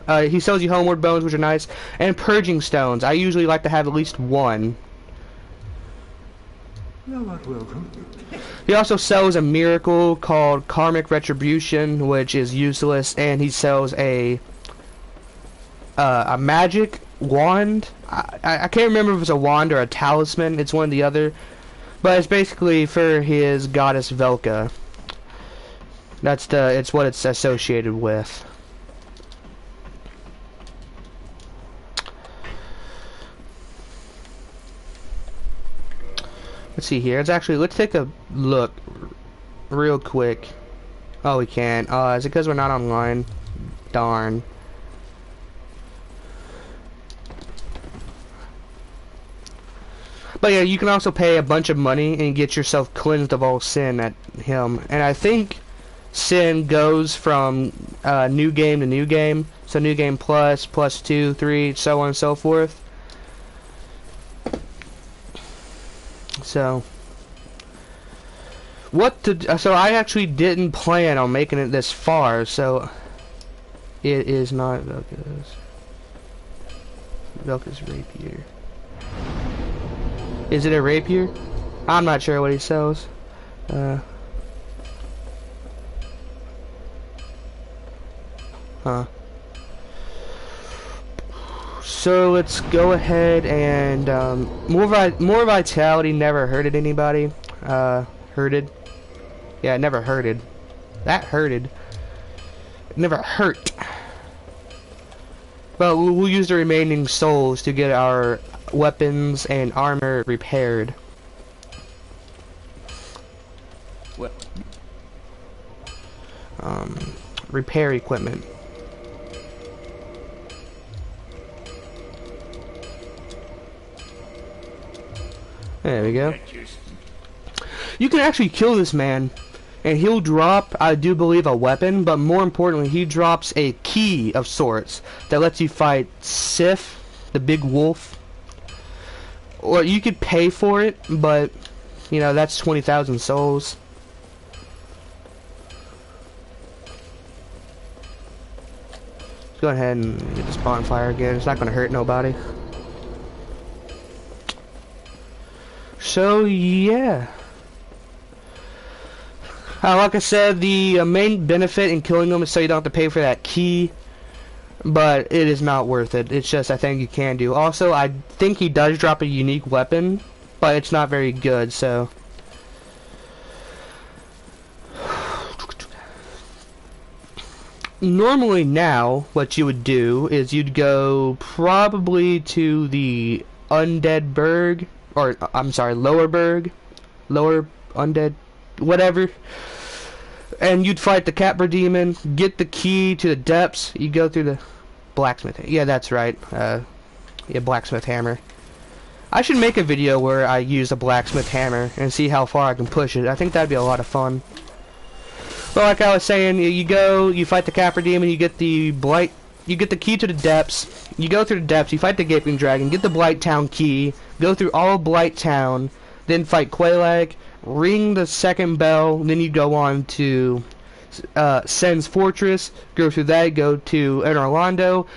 S1: He sells you Homeward Bones, which are nice, and Purging Stones. I usually like to have at least one.
S5: Thou art welcome.
S1: He also sells a miracle called Karmic Retribution, which is useless, and he sells a magic wand. I can't remember if it's a wand or a talisman. It's one or the other. But it's basically for his goddess Velka. It's what it's associated with. see here. Let's take a look real quick. Oh, we can't. Is it because we're not online? Darn. But yeah, you can also pay a bunch of money and get yourself cleansed of all sin at him. And I think sin goes from new game to new game. So new game plus, plus 2, 3, so on and so forth. So so I actually didn't plan on making it this far, so it is not Velka's rapier. Is it a rapier? I'm not sure what he sells. So let's go ahead and more vitality never hurted anybody. Hurted. Yeah, it never hurted. That hurted. It never hurt. But we'll use the remaining souls to get our weapons and armor repaired.
S2: What?
S1: Repair equipment. There we go. You can actually kill this man, and he'll drop, I do believe, a weapon, but more importantly, he drops a key of sorts that lets you fight Sif, the big wolf. Or you could pay for it, but, you know, that's 20,000 souls. Let's go ahead and get this bonfire again. It's not going to hurt nobody. So, yeah. Like I said, the main benefit in killing them is so you don't have to pay for that key. But it is not worth it. It's just a thing you can do. Also, I think he does drop a unique weapon, but it's not very good, so. Normally now, what you would do is you'd go probably to the Undead Burg. Or, I'm sorry, Lower Burg, Lower Undead, whatever, and you'd fight the Capra Demon, get the key to the depths, you go through the blacksmith, yeah, that's right, yeah, blacksmith hammer. I should make a video where I use a blacksmith hammer and see how far I can push it. I think that'd be a lot of fun. But like I was saying, you go, you fight the Capra Demon, you get the Blight, you get the key to the depths, you go through the depths, you fight the Gaping Dragon, get the Blight Town key, go through all Blight Town, then fight Quelaag, ring the second bell, then you go on to Sen's Fortress, go through that, go to Anor Londo,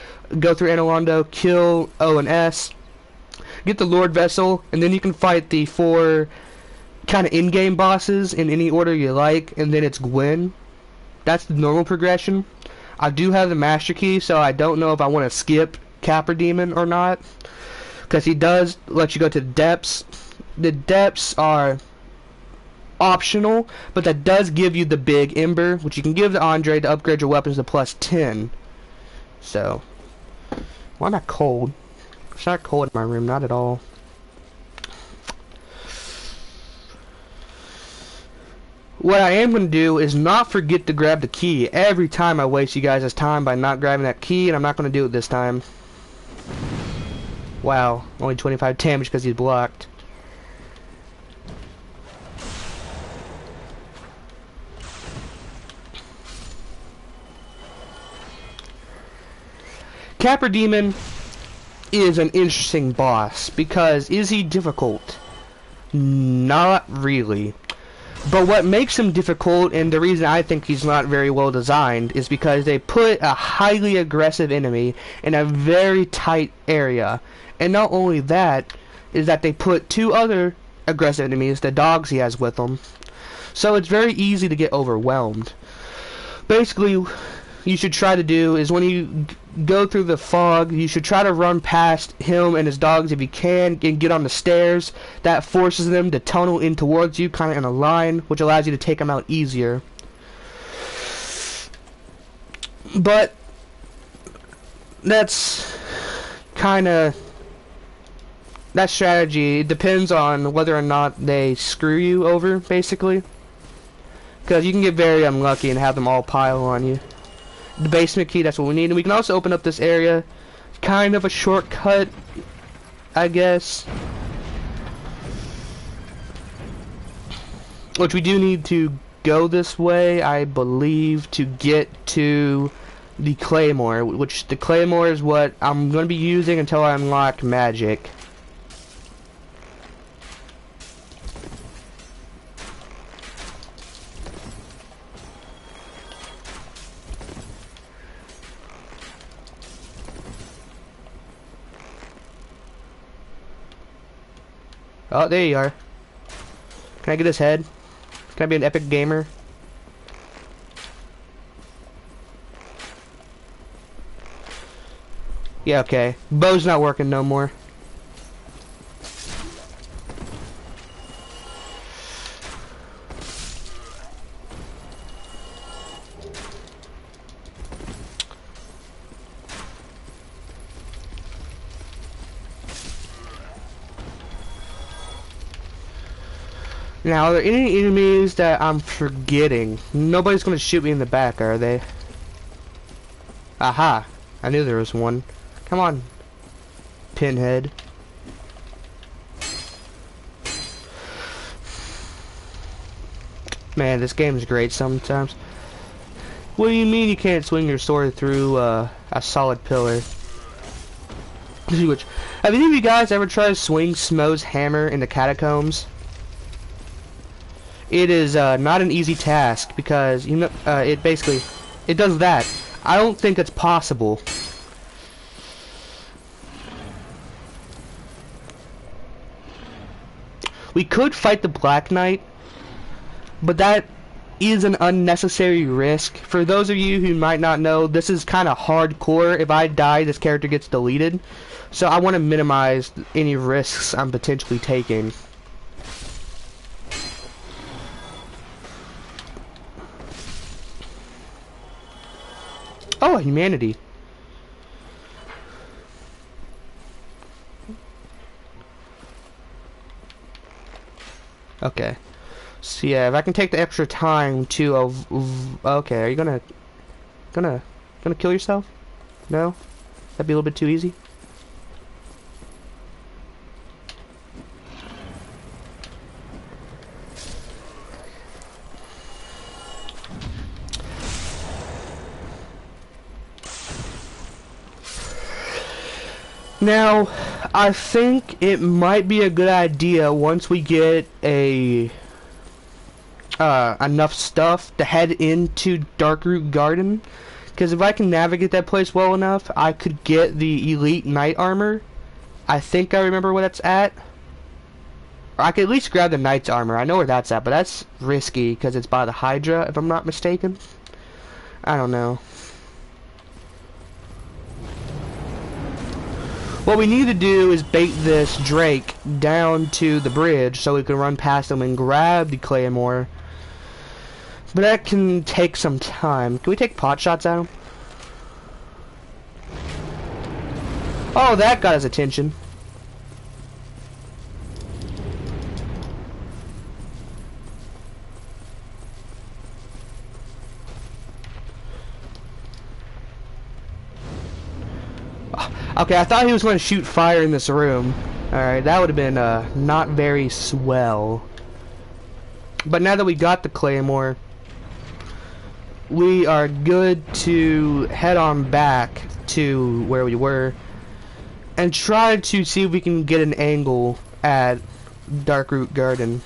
S1: go through Anor Londo, kill O and S, get the Lord Vessel, and then you can fight the 4 kind of in-game bosses in any order you like, and then it's Gwyn. That's the normal progression. I do have the Master Key, so I don't know if I want to skip Capra Demon or not, because he does let you go to the depths. The depths are optional, but that does give you the big Ember, which you can give to Andre to upgrade your weapons to plus 10. So, why not cold? It's not cold in my room, not at all. What I am going to do is not forget to grab the key. Every time I waste you guys' time by not grabbing that key, and I'm not going to do it this time. Wow, only 25 damage because he's blocked. Capra Demon is an interesting boss because is he difficult? Not really. But what makes him difficult, and the reason I think he's not very well designed, is because they put a highly aggressive enemy in a very tight area. And not only that, is that they put 2 other aggressive enemies, the dogs he has with him. So it's very easy to get overwhelmed. Basically, you should try to do is when you go through the fog, you should try to run past him and his dogs if you can and get on the stairs. That forces them to tunnel in towards you, kind of in a line, which allows you to take them out easier. But that's kind of that strategy, it depends on whether or not they screw you over, basically. Because you can get very unlucky and have them all pile on you. The basement key, that's what we need. And we can also open up this area. Kind of a shortcut, I guess. Which we do need to go this way, I believe, to get to the Claymore. Which the Claymore is what I'm going to be using until I unlock magic. Oh, there you are. Can I get his head? Can I be an epic gamer? Yeah, okay. Bow's not working no more. Now, are there any enemies that I'm forgetting? Nobody's gonna shoot me in the back, are they? Aha! I knew there was one. Come on, Pinhead. Man, this game is great sometimes. What do you mean you can't swing your sword through a solid pillar? Which, have any of you guys ever tried to swing Smo's hammer in the catacombs? It is not an easy task because you know it does that. I don't think it's possible. We could fight the Black Knight, but that is an unnecessary risk. For those of you who might not know, this is kind of hardcore. If I die, this character gets deleted. So I want to minimize any risks I'm potentially taking. Oh, humanity. Okay. So yeah, if I can take the extra time to okay, are you gonna kill yourself? No? That'd be a little bit too easy. Now, I think it might be a good idea once we get enough stuff to head into Darkroot Garden, because if I can navigate that place well enough, I could get the Elite Knight Armor. I think I remember where that's at. Or I could at least grab the Knight's Armor. I know where that's at, but that's risky because it's by the Hydra, if I'm not mistaken. I don't know. What we need to do is bait this Drake down to the bridge so we can run past him and grab the Claymore. But that can take some time. Can we take pot shots at him? Oh, that got his attention. Okay, I thought he was going to shoot fire in this room. Alright, that would have been not very swell. But now that we got the Claymore, we are good to head on back to where we were and try to see if we can get an angle at Darkroot Garden.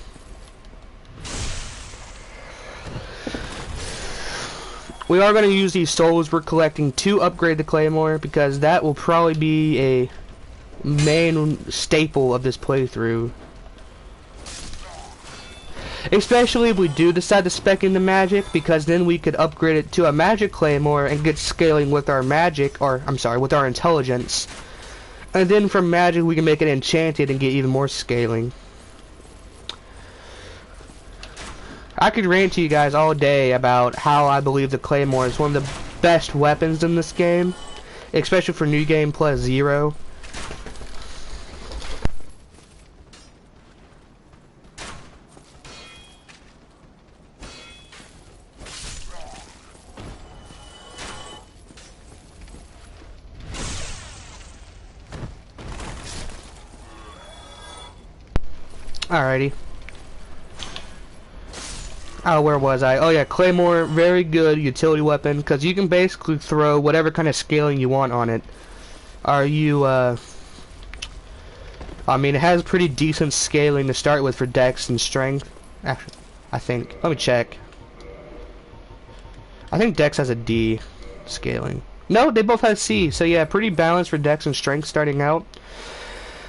S1: We are going to use these souls we're collecting to upgrade the Claymore, because that will probably be a main staple of this playthrough. Especially if we do decide to spec into magic, because then we could upgrade it to a magic Claymore and get scaling with our magic, or I'm sorry, with our intelligence. And then from magic we can make it enchanted and get even more scaling. I could rant to you guys all day about how I believe the Claymore is one of the best weapons in this game, especially for New Game Plus Zero. Alrighty. Oh, where was I? Oh yeah, Claymore, very good utility weapon, because you can basically throw whatever kind of scaling you want on it. Are you, I mean, it has pretty decent scaling to start with for dex and strength. Actually, I think. Let me check. I think dex has a D scaling. No, they both have C, so yeah, pretty balanced for dex and strength starting out.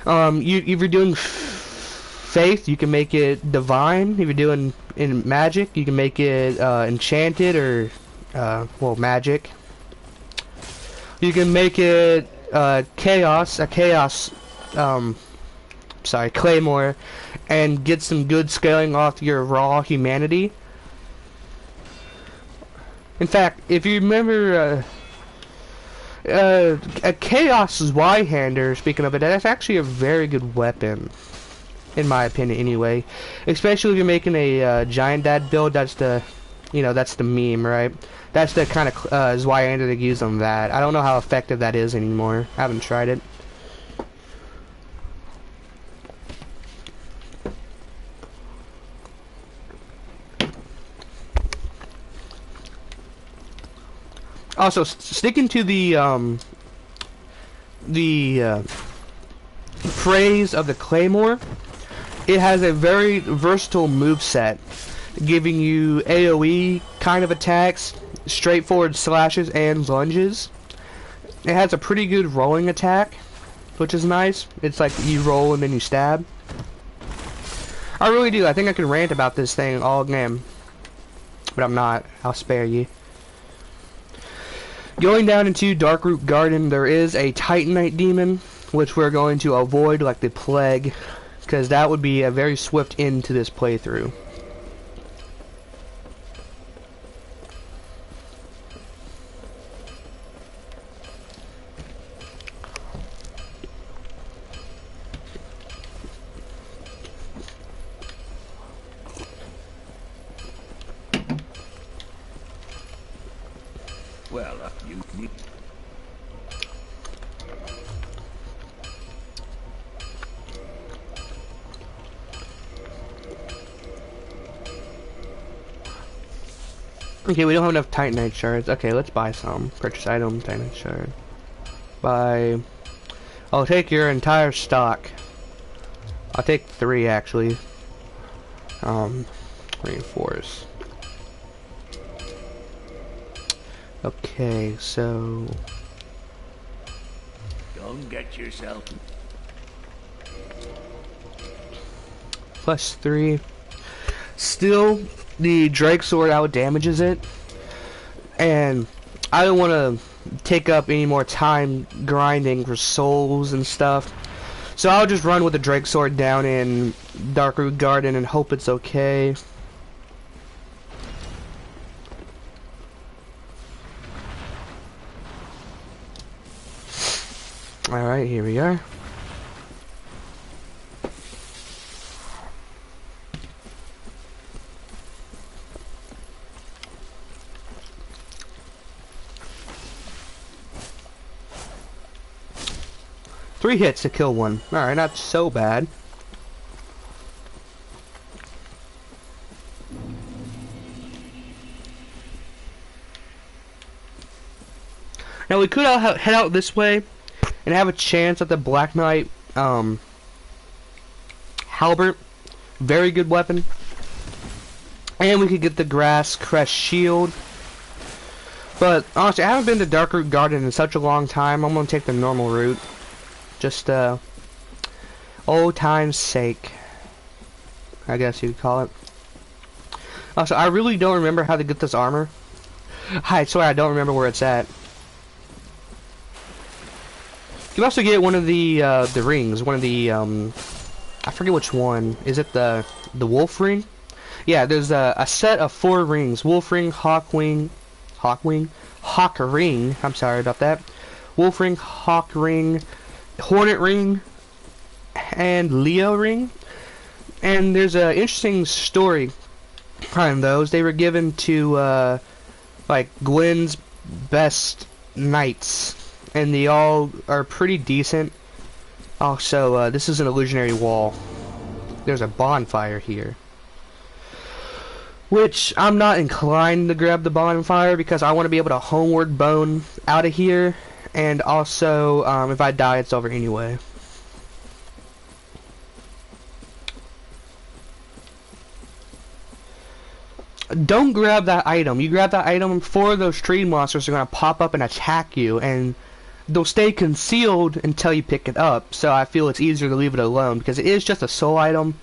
S1: If you're doing faith, you can make it divine. If you're doing in magic, you can make it enchanted or well, magic. You can make it chaos, claymore, and get some good scaling off your raw humanity. In fact, if you remember a chaos Y-hander, speaking of it, that's actually a very good weapon. In my opinion, anyway. Especially if you're making a giant dad build, that's the, you know, that's the meme, right? That's the kind of Zweihander they use on that. I don't know how effective that is anymore. I haven't tried it. Also, sticking to the phrase of the Claymore, it has a very versatile moveset, giving you AoE kind of attacks, straightforward slashes, and lunges. It has a pretty good rolling attack, which is nice. It's like you roll and then you stab. I really do. I think I could rant about this thing all game, but I'm not. I'll spare you. Going down into Darkroot Garden, there is a Titanite demon, which we're going to avoid like the plague, because that would be a very swift end to this playthrough.
S5: Well, you...
S1: Okay, we don't have enough Titanite shards. Okay, let's buy some. Purchase item, Titanite shard. Buy... I'll take your entire stock. I'll take 3, actually. Reinforce. Okay, so...
S4: Don't get yourself...
S1: +3. Still, the Drake Sword out damages it, and I don't want to take up any more time grinding for souls and stuff, so I'll just run with the Drake Sword down in Darkroot Garden and hope it's okay. Alright, here we are. Three hits to kill one. Alright, not so bad. Now we could head out this way and have a chance at the Black Knight Halbert. Very good weapon. And we could get the Grass Crest Shield. But honestly, I haven't been to Darkroot Garden in such a long time. I'm gonna take the normal route. Just old time's sake, I guess you'd call it. Also, I really don't remember how to get this armor. I swear I don't remember where it's at. You can also get one of the rings, one of the I forget which one. Is it the wolf ring? Yeah, there's a set of 4 rings: wolf ring, hawk ring. I'm sorry about that. Wolf ring, hawk ring, hornet ring, and Leo ring. And there's an interesting story behind those. They were given to like Gwyn's best knights, and they all are pretty decent. Also, this is an illusionary wall. there's a bonfire here. Which, I'm not inclined to grab the bonfire because I want to be able to homeward bone out of here. And also, if I die, it's over anyway. Don't grab that item. You grab that item, 4 of those tree monsters are going to pop up and attack you. And they'll stay concealed until you pick it up. So I feel it's easier to leave it alone because it is just a soul item.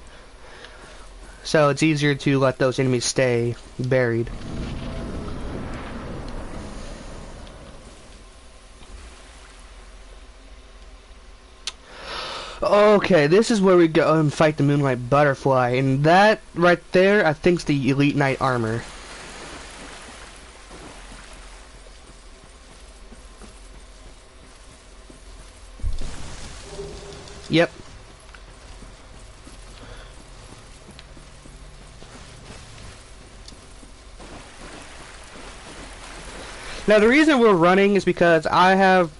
S1: So it's easier to let those enemies stay buried. Okay, this is where we go and fight the Moonlight Butterfly, and that right there, I think, is the Elite Knight armor. Yep. Now the reason we're running is because I have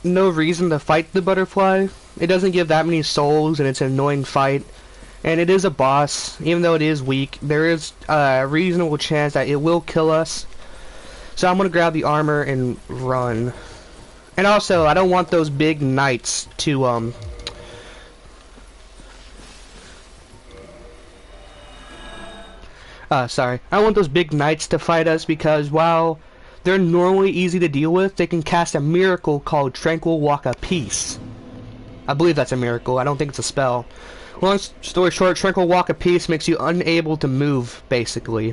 S1: no reason to fight the butterfly. It doesn't give that many souls and it's an annoying fight. And it is a boss, even though it is weak, there is a reasonable chance that it will kill us. So I'm gonna grab the armor and run. And also, I don't want those big knights to sorry. I don't want those big knights to fight us because while they're normally easy to deal with, they can cast a miracle called Tranquil Walk of Peace. I believe that's a miracle. I don't think it's a spell. Long story short, Tranquil Walk of Peace makes you unable to move, basically.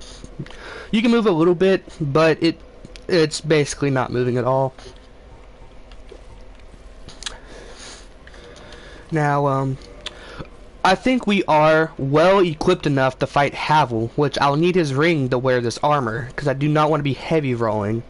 S1: You can move a little bit, but it's basically not moving at all. Now, I think we are well equipped enough to fight Havel, which I'll need his ring to wear this armor, because I do not want to be heavy rolling.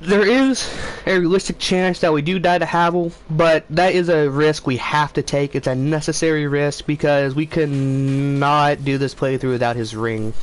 S1: There is a realistic chance that we do die to Havel, but that is a risk we have to take. It's a necessary risk because we could not do this playthrough without his ring.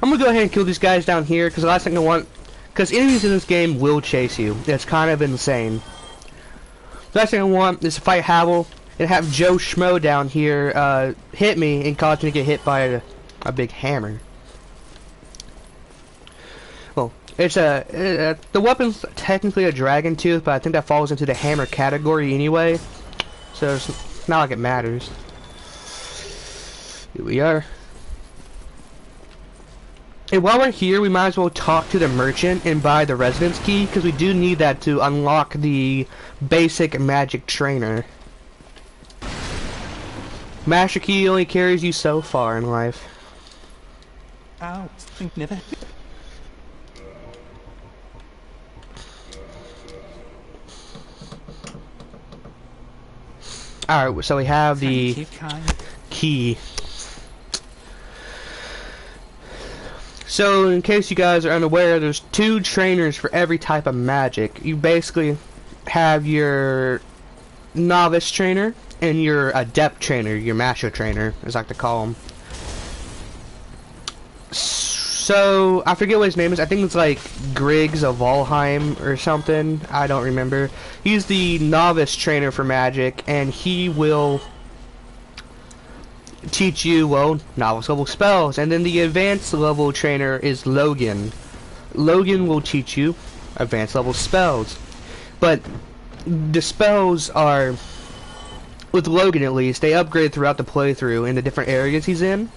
S1: I'm gonna go ahead and kill these guys down here, because the last thing I want... Because enemies in this game will chase you. It's kind of insane. The last thing I want is to fight Havel, and have Joe Schmo down here hit me, and cause me to get hit by a big hammer. Well, it's the weapon's technically a dragon tooth, but I think that falls into the hammer category anyway. So it's not like it matters. Here we are. And while we're here, we might as well talk to the merchant and buy the residence key, because we do need that to unlock the basic magic trainer. Master key only carries you so far in life.
S2: Ow, think never.
S1: Alright, so we have the
S2: Thank you, kind.
S1: key. So, in case you guys are unaware, there's 2 trainers for every type of magic. You basically have your novice trainer and your adept trainer, your master trainer, as I like to call them. So, I forget what his name is. I think it's like Griggs of Valheim or something. I don't remember. He's the novice trainer for magic, and he will teach you, well, novice level spells. And then the advanced level trainer is Logan. Logan will teach you advanced level spells. But the spells are, with Logan at least, they upgrade throughout the playthrough in the different areas he's in.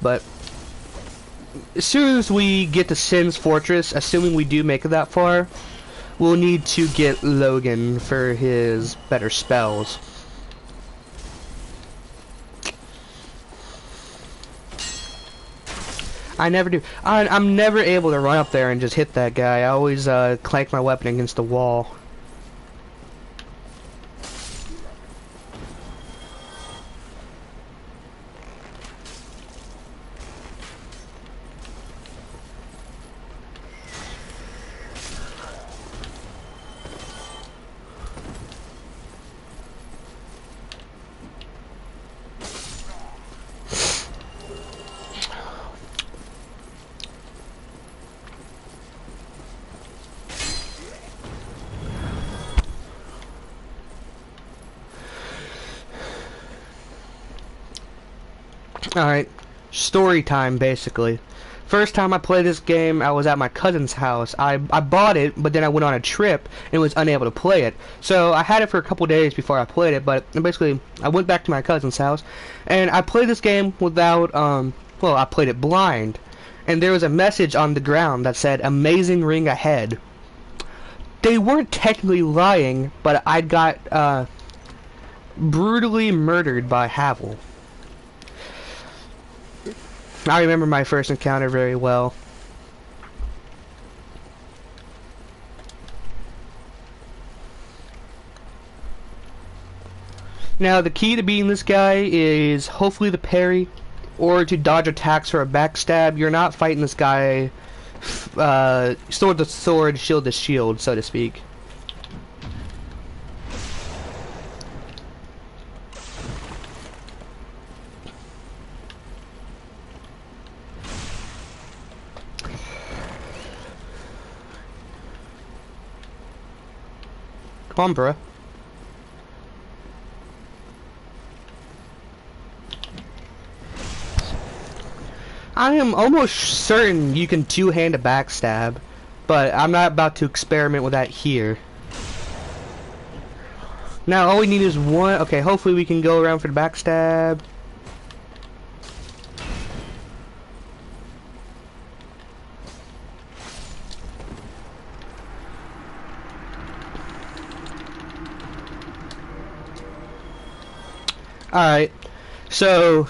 S1: But as soon as we get to Sin's Fortress, assuming we do make it that far, we'll need to get Logan for his better spells. I never do. I'm never able to run up there and just hit that guy. I always clank my weapon against the wall. Alright, story time basically. First time I played this game, I was at my cousin's house. I bought it, but then I went on a trip and was unable to play it. So I had it for a couple days before I played it, but basically I went back to my cousin's house and I played this game without, well, I played it blind. And there was a message on the ground that said, "Amazing ring ahead." They weren't technically lying, but I got, brutally murdered by Havel. I remember my first encounter very well. Now the key to beating this guy is hopefully the parry or to dodge attacks or a backstab. You're not fighting this guy sword to sword, shield to shield, so to speak. Come on, bruh. I am almost certain you can two-hand a backstab, but I'm not about to experiment with that here. Now all we need is one. Okay, hopefully we can go around for the backstab. Alright, so,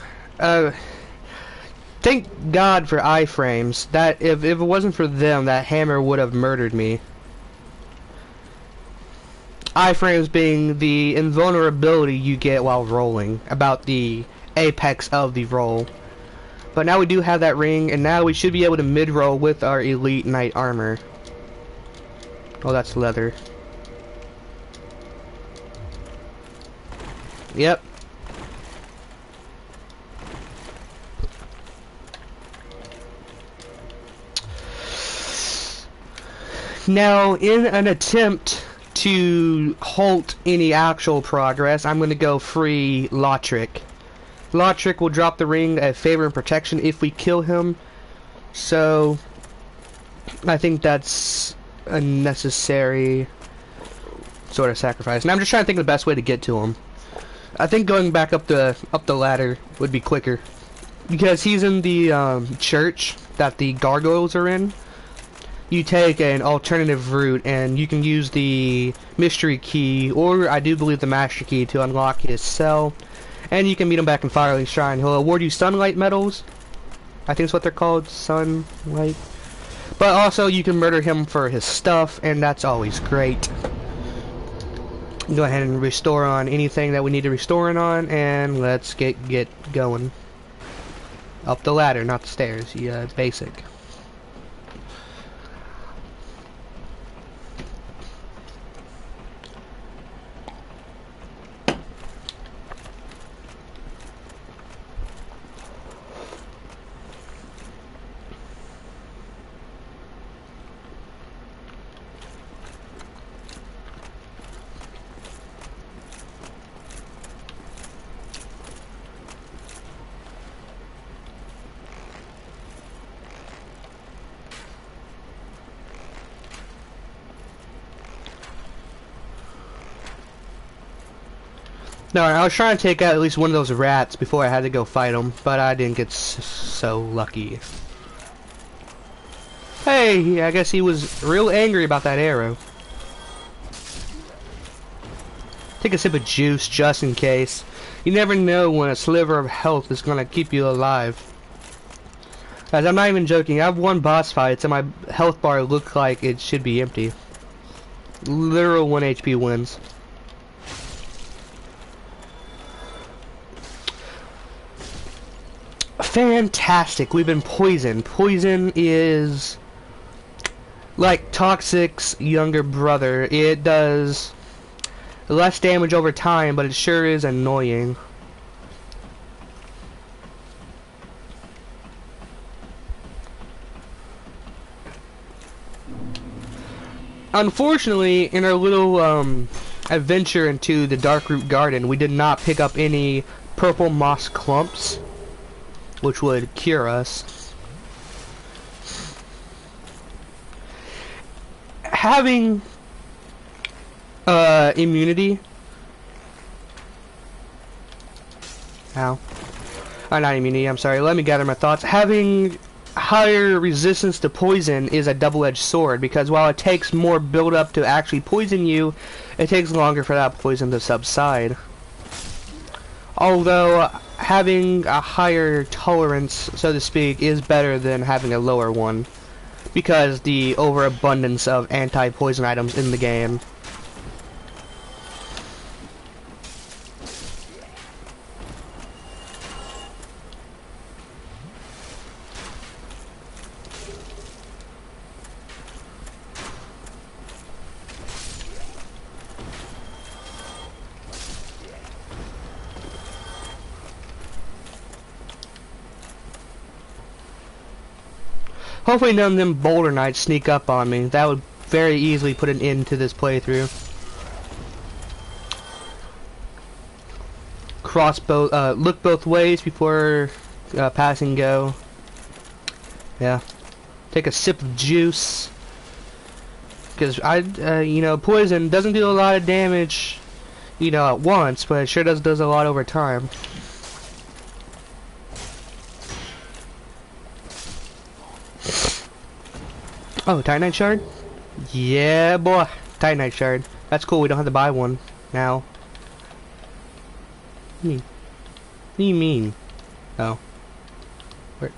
S1: thank God for iframes. That, if it wasn't for them, that hammer would have murdered me. Iframes being the invulnerability you get while rolling, about the apex of the roll. But now we do have that ring, and now we should be able to mid-roll with our elite knight armor. Oh, that's leather. Yep. Now, in an attempt to halt any actual progress, I'm going to go free Lautrec. Lautrec will drop the ring at favor and protection if we kill him. So, I think that's a necessary sort of sacrifice. And I'm just trying to think of the best way to get to him. I think going back up the ladder would be quicker. Because he's in the church that the gargoyles are in. You take an alternative route and you can use the mystery key, or I do believe the master key, to unlock his cell, and you can meet him back in Firelink Shrine. He'll award you sunlight medals. I think that's what they're called, sunlight. But also you can murder him for his stuff, and that's always great. Go ahead and restore on anything that we need to restore on, and let's get going. Up the ladder, not the stairs. Yeah, basic. No, I was trying to take out at least one of those rats before I had to go fight them, but I didn't get so lucky. Hey, I guess he was real angry about that arrow. Take a sip of juice just in case. You never know when a sliver of health is gonna keep you alive. Guys, I'm not even joking. I've won boss fights and my health bar looked like it should be empty. Literal 1 HP wins. Fantastic. We've been poisoned. Poison is like Toxic's younger brother. It does less damage over time, but it sure is annoying. Unfortunately, in our little adventure into the Darkroot Garden, we did not pick up any purple moss clumps, which would cure us. Having immunity. Ow. Not immunity, I'm sorry. Let me gather my thoughts. Having higher resistance to poison is a double-edged sword, because while it takes more build-up to actually poison you, it takes longer for that poison to subside. Although having a higher tolerance, so to speak, is better than having a lower one, because the overabundance of anti-poison items in the game. Hopefully none of them Boulder Knights sneak up on me. That would very easily put an end to this playthrough. Look both ways before passing go. Yeah. Take a sip of juice. Because you know, poison doesn't do a lot of damage, you know, at once, but it sure does a lot over time. Oh, Titanite Shard? Yeah, boy. Titanite Shard. That's cool, we don't have to buy one now. What do you mean? Oh. Where?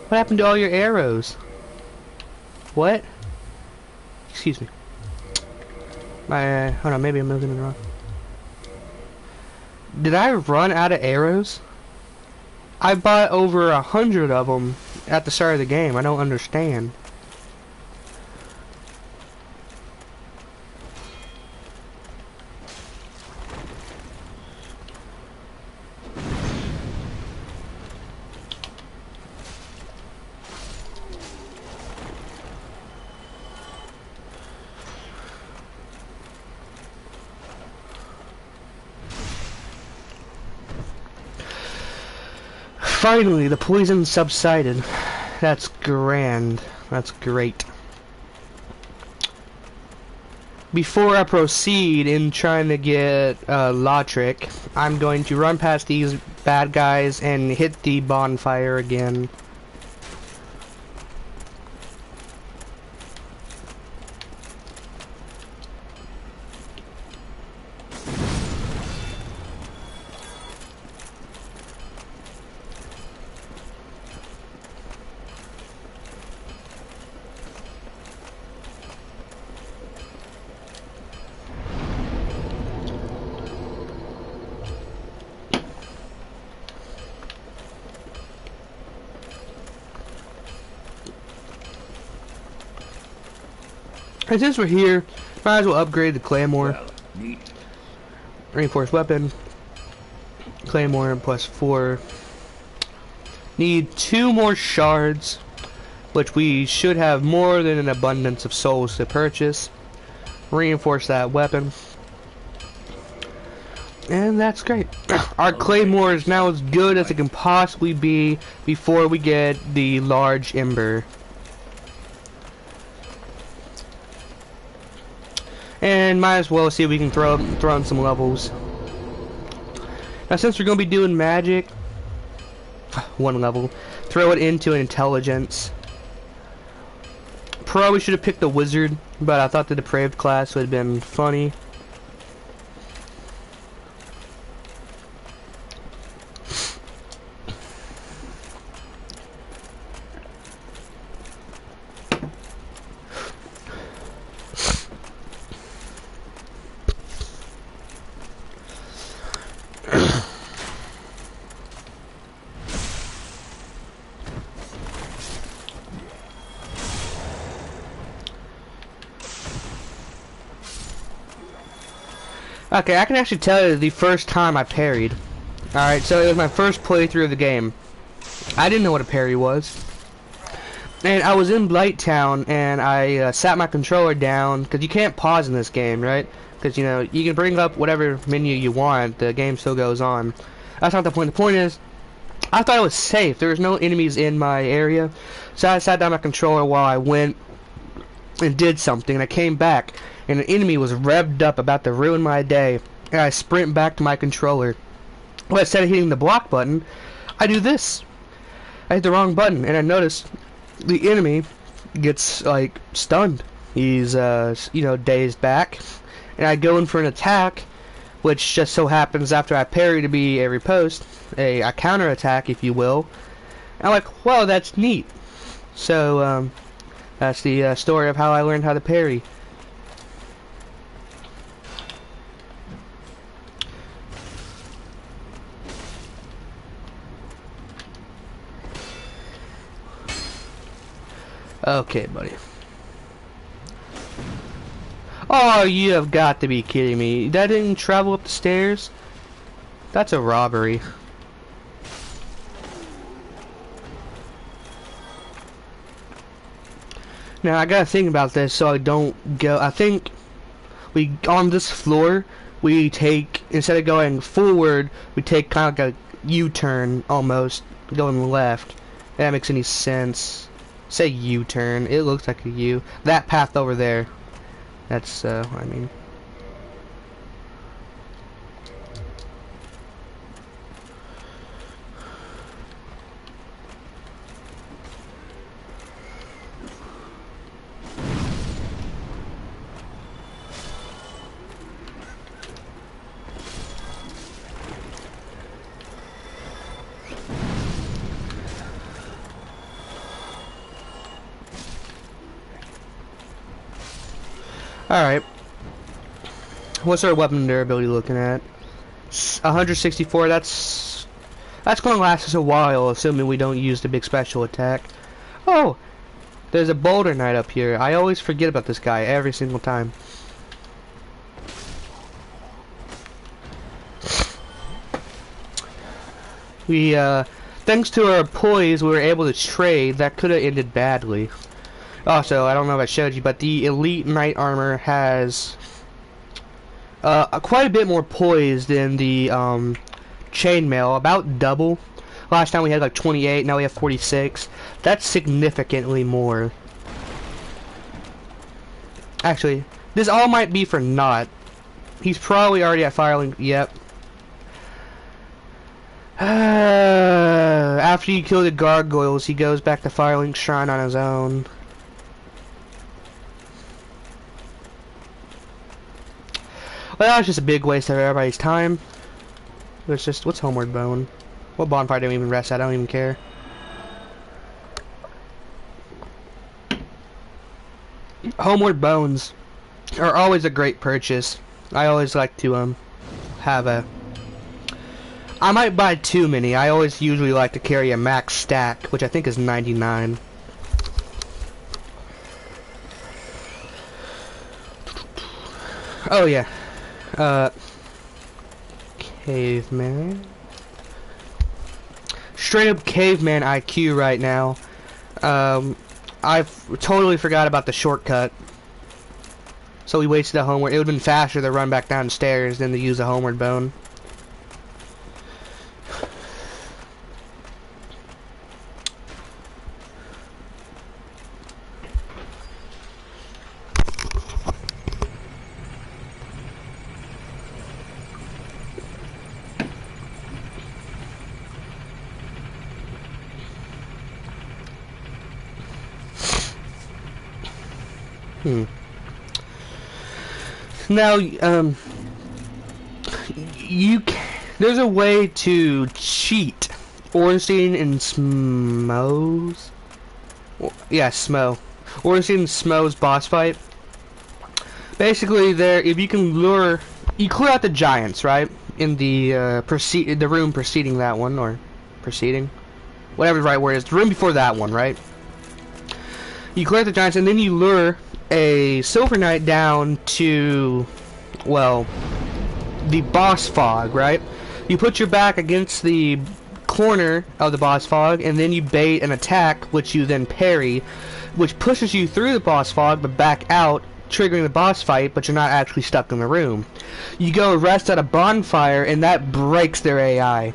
S1: What happened to all your arrows? What? Excuse me. Hold on, maybe I'm moving it wrong. Did I run out of arrows? I bought over 100 of them at the start of the game. I don't understand. Finally, the poison subsided. That's grand. That's great. Before I proceed in trying to get Lautrec, I'm going to run past these bad guys and hit the bonfire again. And since we're here, might as well upgrade the Claymore. Reinforced weapon. Claymore plus 4. Need 2 more shards, which we should have more than an abundance of souls to purchase. Reinforce that weapon. And that's great. Our Claymore is now as good as it can possibly be before we get the large ember. And might as well see if we can throw in some levels. Now since we're going to be doing magic, 1 level, throw it into intelligence. Probably should have picked the wizard, but I thought the depraved class would have been funny. Okay, I can actually tell you the first time I parried. Alright, so it was my first playthrough of the game. I didn't know what a parry was. And I was in Blighttown, and I sat my controller down, because you can't pause in this game, right? Because, you know, you can bring up whatever menu you want, the game still goes on. That's not the point. The point is, I thought it was safe. There was no enemies in my area. So I sat down my controller while I went and did something, and I came back, and an enemy was revved up about to ruin my day, and I sprint back to my controller. Well, instead of hitting the block button, I do this. I hit the wrong button, and I noticed the enemy gets, like, stunned. He's, you know, dazed back, and I go in for an attack, which just so happens after I parry to be a riposte, a counter attack, if you will. And I'm like, well, that's neat. So, that's the story of how I learned how to parry. Okay, buddy. Oh, you have got to be kidding me. That didn't travel up the stairs? That's a robbery. Now, I gotta think about this so I don't go... I think on this floor, we take, instead of going forward, we take kind of like a U-turn, almost, going left. If that makes any sense. Say U-turn. It looks like a U. That path over there. That's, what I mean. Alright. What's our weapon durability looking at? 164, that's gonna last us a while, assuming we don't use the big special attack. Oh! There's a Boulder Knight up here. I always forget about this guy every single time. We, thanks to our poise, we were able to trade. That could have ended badly. Also, I don't know if I showed you, but the Elite Knight armor has quite a bit more poise than the chainmail, about double. Last time we had like 28, now we have 46. That's significantly more. Actually, this all might be for Nott. He's probably already at Firelink. Yep. After you kill the gargoyles, he goes back to Firelink Shrine on his own. Well, that was just a big waste of everybody's time. It's just, what's Homeward Bone? What bonfire didn't we even rest at? I don't even care. Homeward Bones are always a great purchase. I always like to have a... I might buy too many. I always usually like to carry a max stack, which I think is 99. Oh yeah. Caveman. Straight up caveman IQ right now. I've totally forgot about the shortcut. So we wasted a homeward. It would have been faster to run back downstairs than to use a homeward bone. Now, there's a way to cheat Ornstein and Smo's. Yeah, Smo. Ornstein and Smo's boss fight. Basically, if you can lure, you clear out the giants, right? In the the room preceding that one, or preceding, whatever the right word is, the room before that one, right? You clear out the giants, and then you lure a Silver Knight down to, well, the boss fog, right? You put your back against the corner of the boss fog, and then you bait an attack, which you then parry, which pushes you through the boss fog but back out, triggering the boss fight, but you're not actually stuck in the room. You go rest at a bonfire, and that breaks their AI.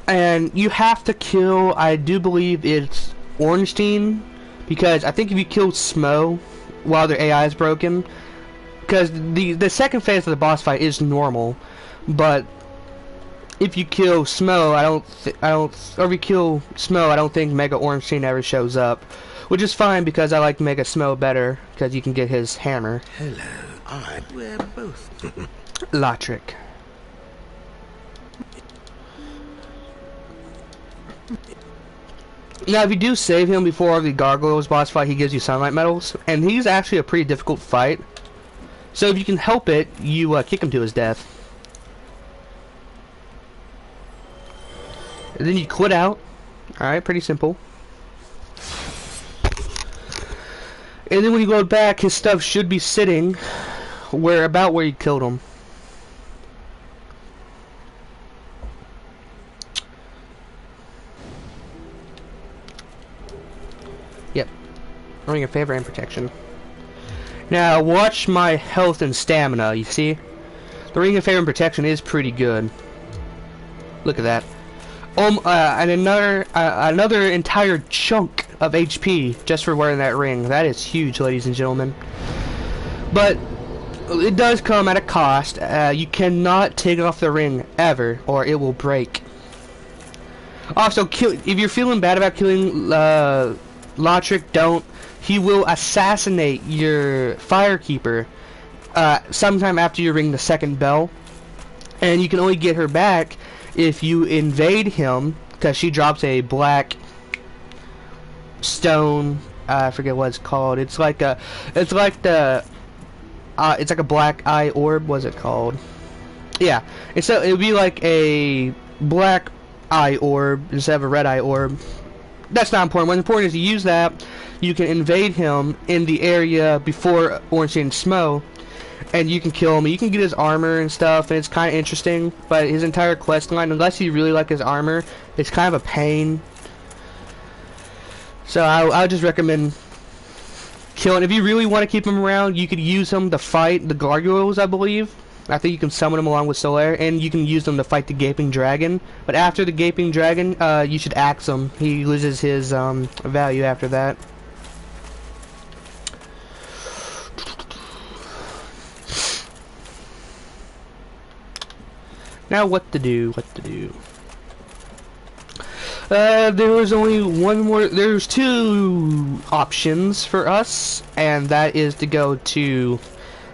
S1: And you have to kill, I do believe it's Ornstein, because I think if you kill Smo while their AI is broken, because the second phase of the boss fight is normal, but if you kill Smo, or if you kill Smo, I don't think Mega Ornstein ever shows up, which is fine because I like Mega Smo better because you can get his hammer.
S4: Hello, we're both.
S1: Lotric. Now, if you do save him before the Gargoyles boss fight, he gives you Sunlight Medals, and he's actually a pretty difficult fight. So if you can help it, you kick him to his death. And then you quit out. Alright, pretty simple. And then when you go back, his stuff should be sitting about where you killed him. Yep. Ring of Favor and Protection. Now, watch my health and stamina, you see? The Ring of Favor and Protection is pretty good. Look at that. And another entire chunk of HP just for wearing that ring. That is huge, ladies and gentlemen. But it does come at a cost. You cannot take off the ring ever, or it will break. Also, if you're feeling bad about killing Lotric, don't. He will assassinate your Firekeeper sometime after you ring the second bell, and you can only get her back if you invade him, because she drops a black stone. I forget what it's called. It's like a black eye orb. What's it called? Yeah. And so it would be like a black eye orb instead of a red eye orb. That's not important. What's important is you use that. You can invade him in the area before Ornstein and Smo, and you can kill him. You can get his armor and stuff, and it's kind of interesting. But his entire quest line, unless you really like his armor, it's kind of a pain. So I would just recommend killing. If you really want to keep him around, you could use him to fight the Gargoyles, I believe. I think you can summon him along with Solaire, and you can use them to fight the Gaping Dragon. But after the Gaping Dragon, you should axe him. He loses his value after that. Now what to do, there was only one more, there's two options for us, and that is to go to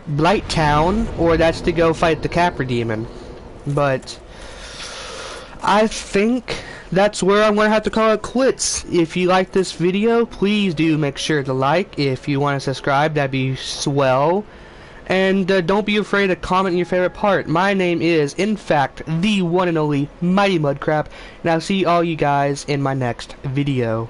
S1: Blighttown, or that's to go fight the Capra Demon. But I think that's where I'm gonna have to call it quits. If you like this video, please do make sure to like. If you want to subscribe, that'd be swell. And don't be afraid to comment your favorite part. My name is, in fact, the one and only Mighty Mudcrap, and I'll see all you guys in my next video.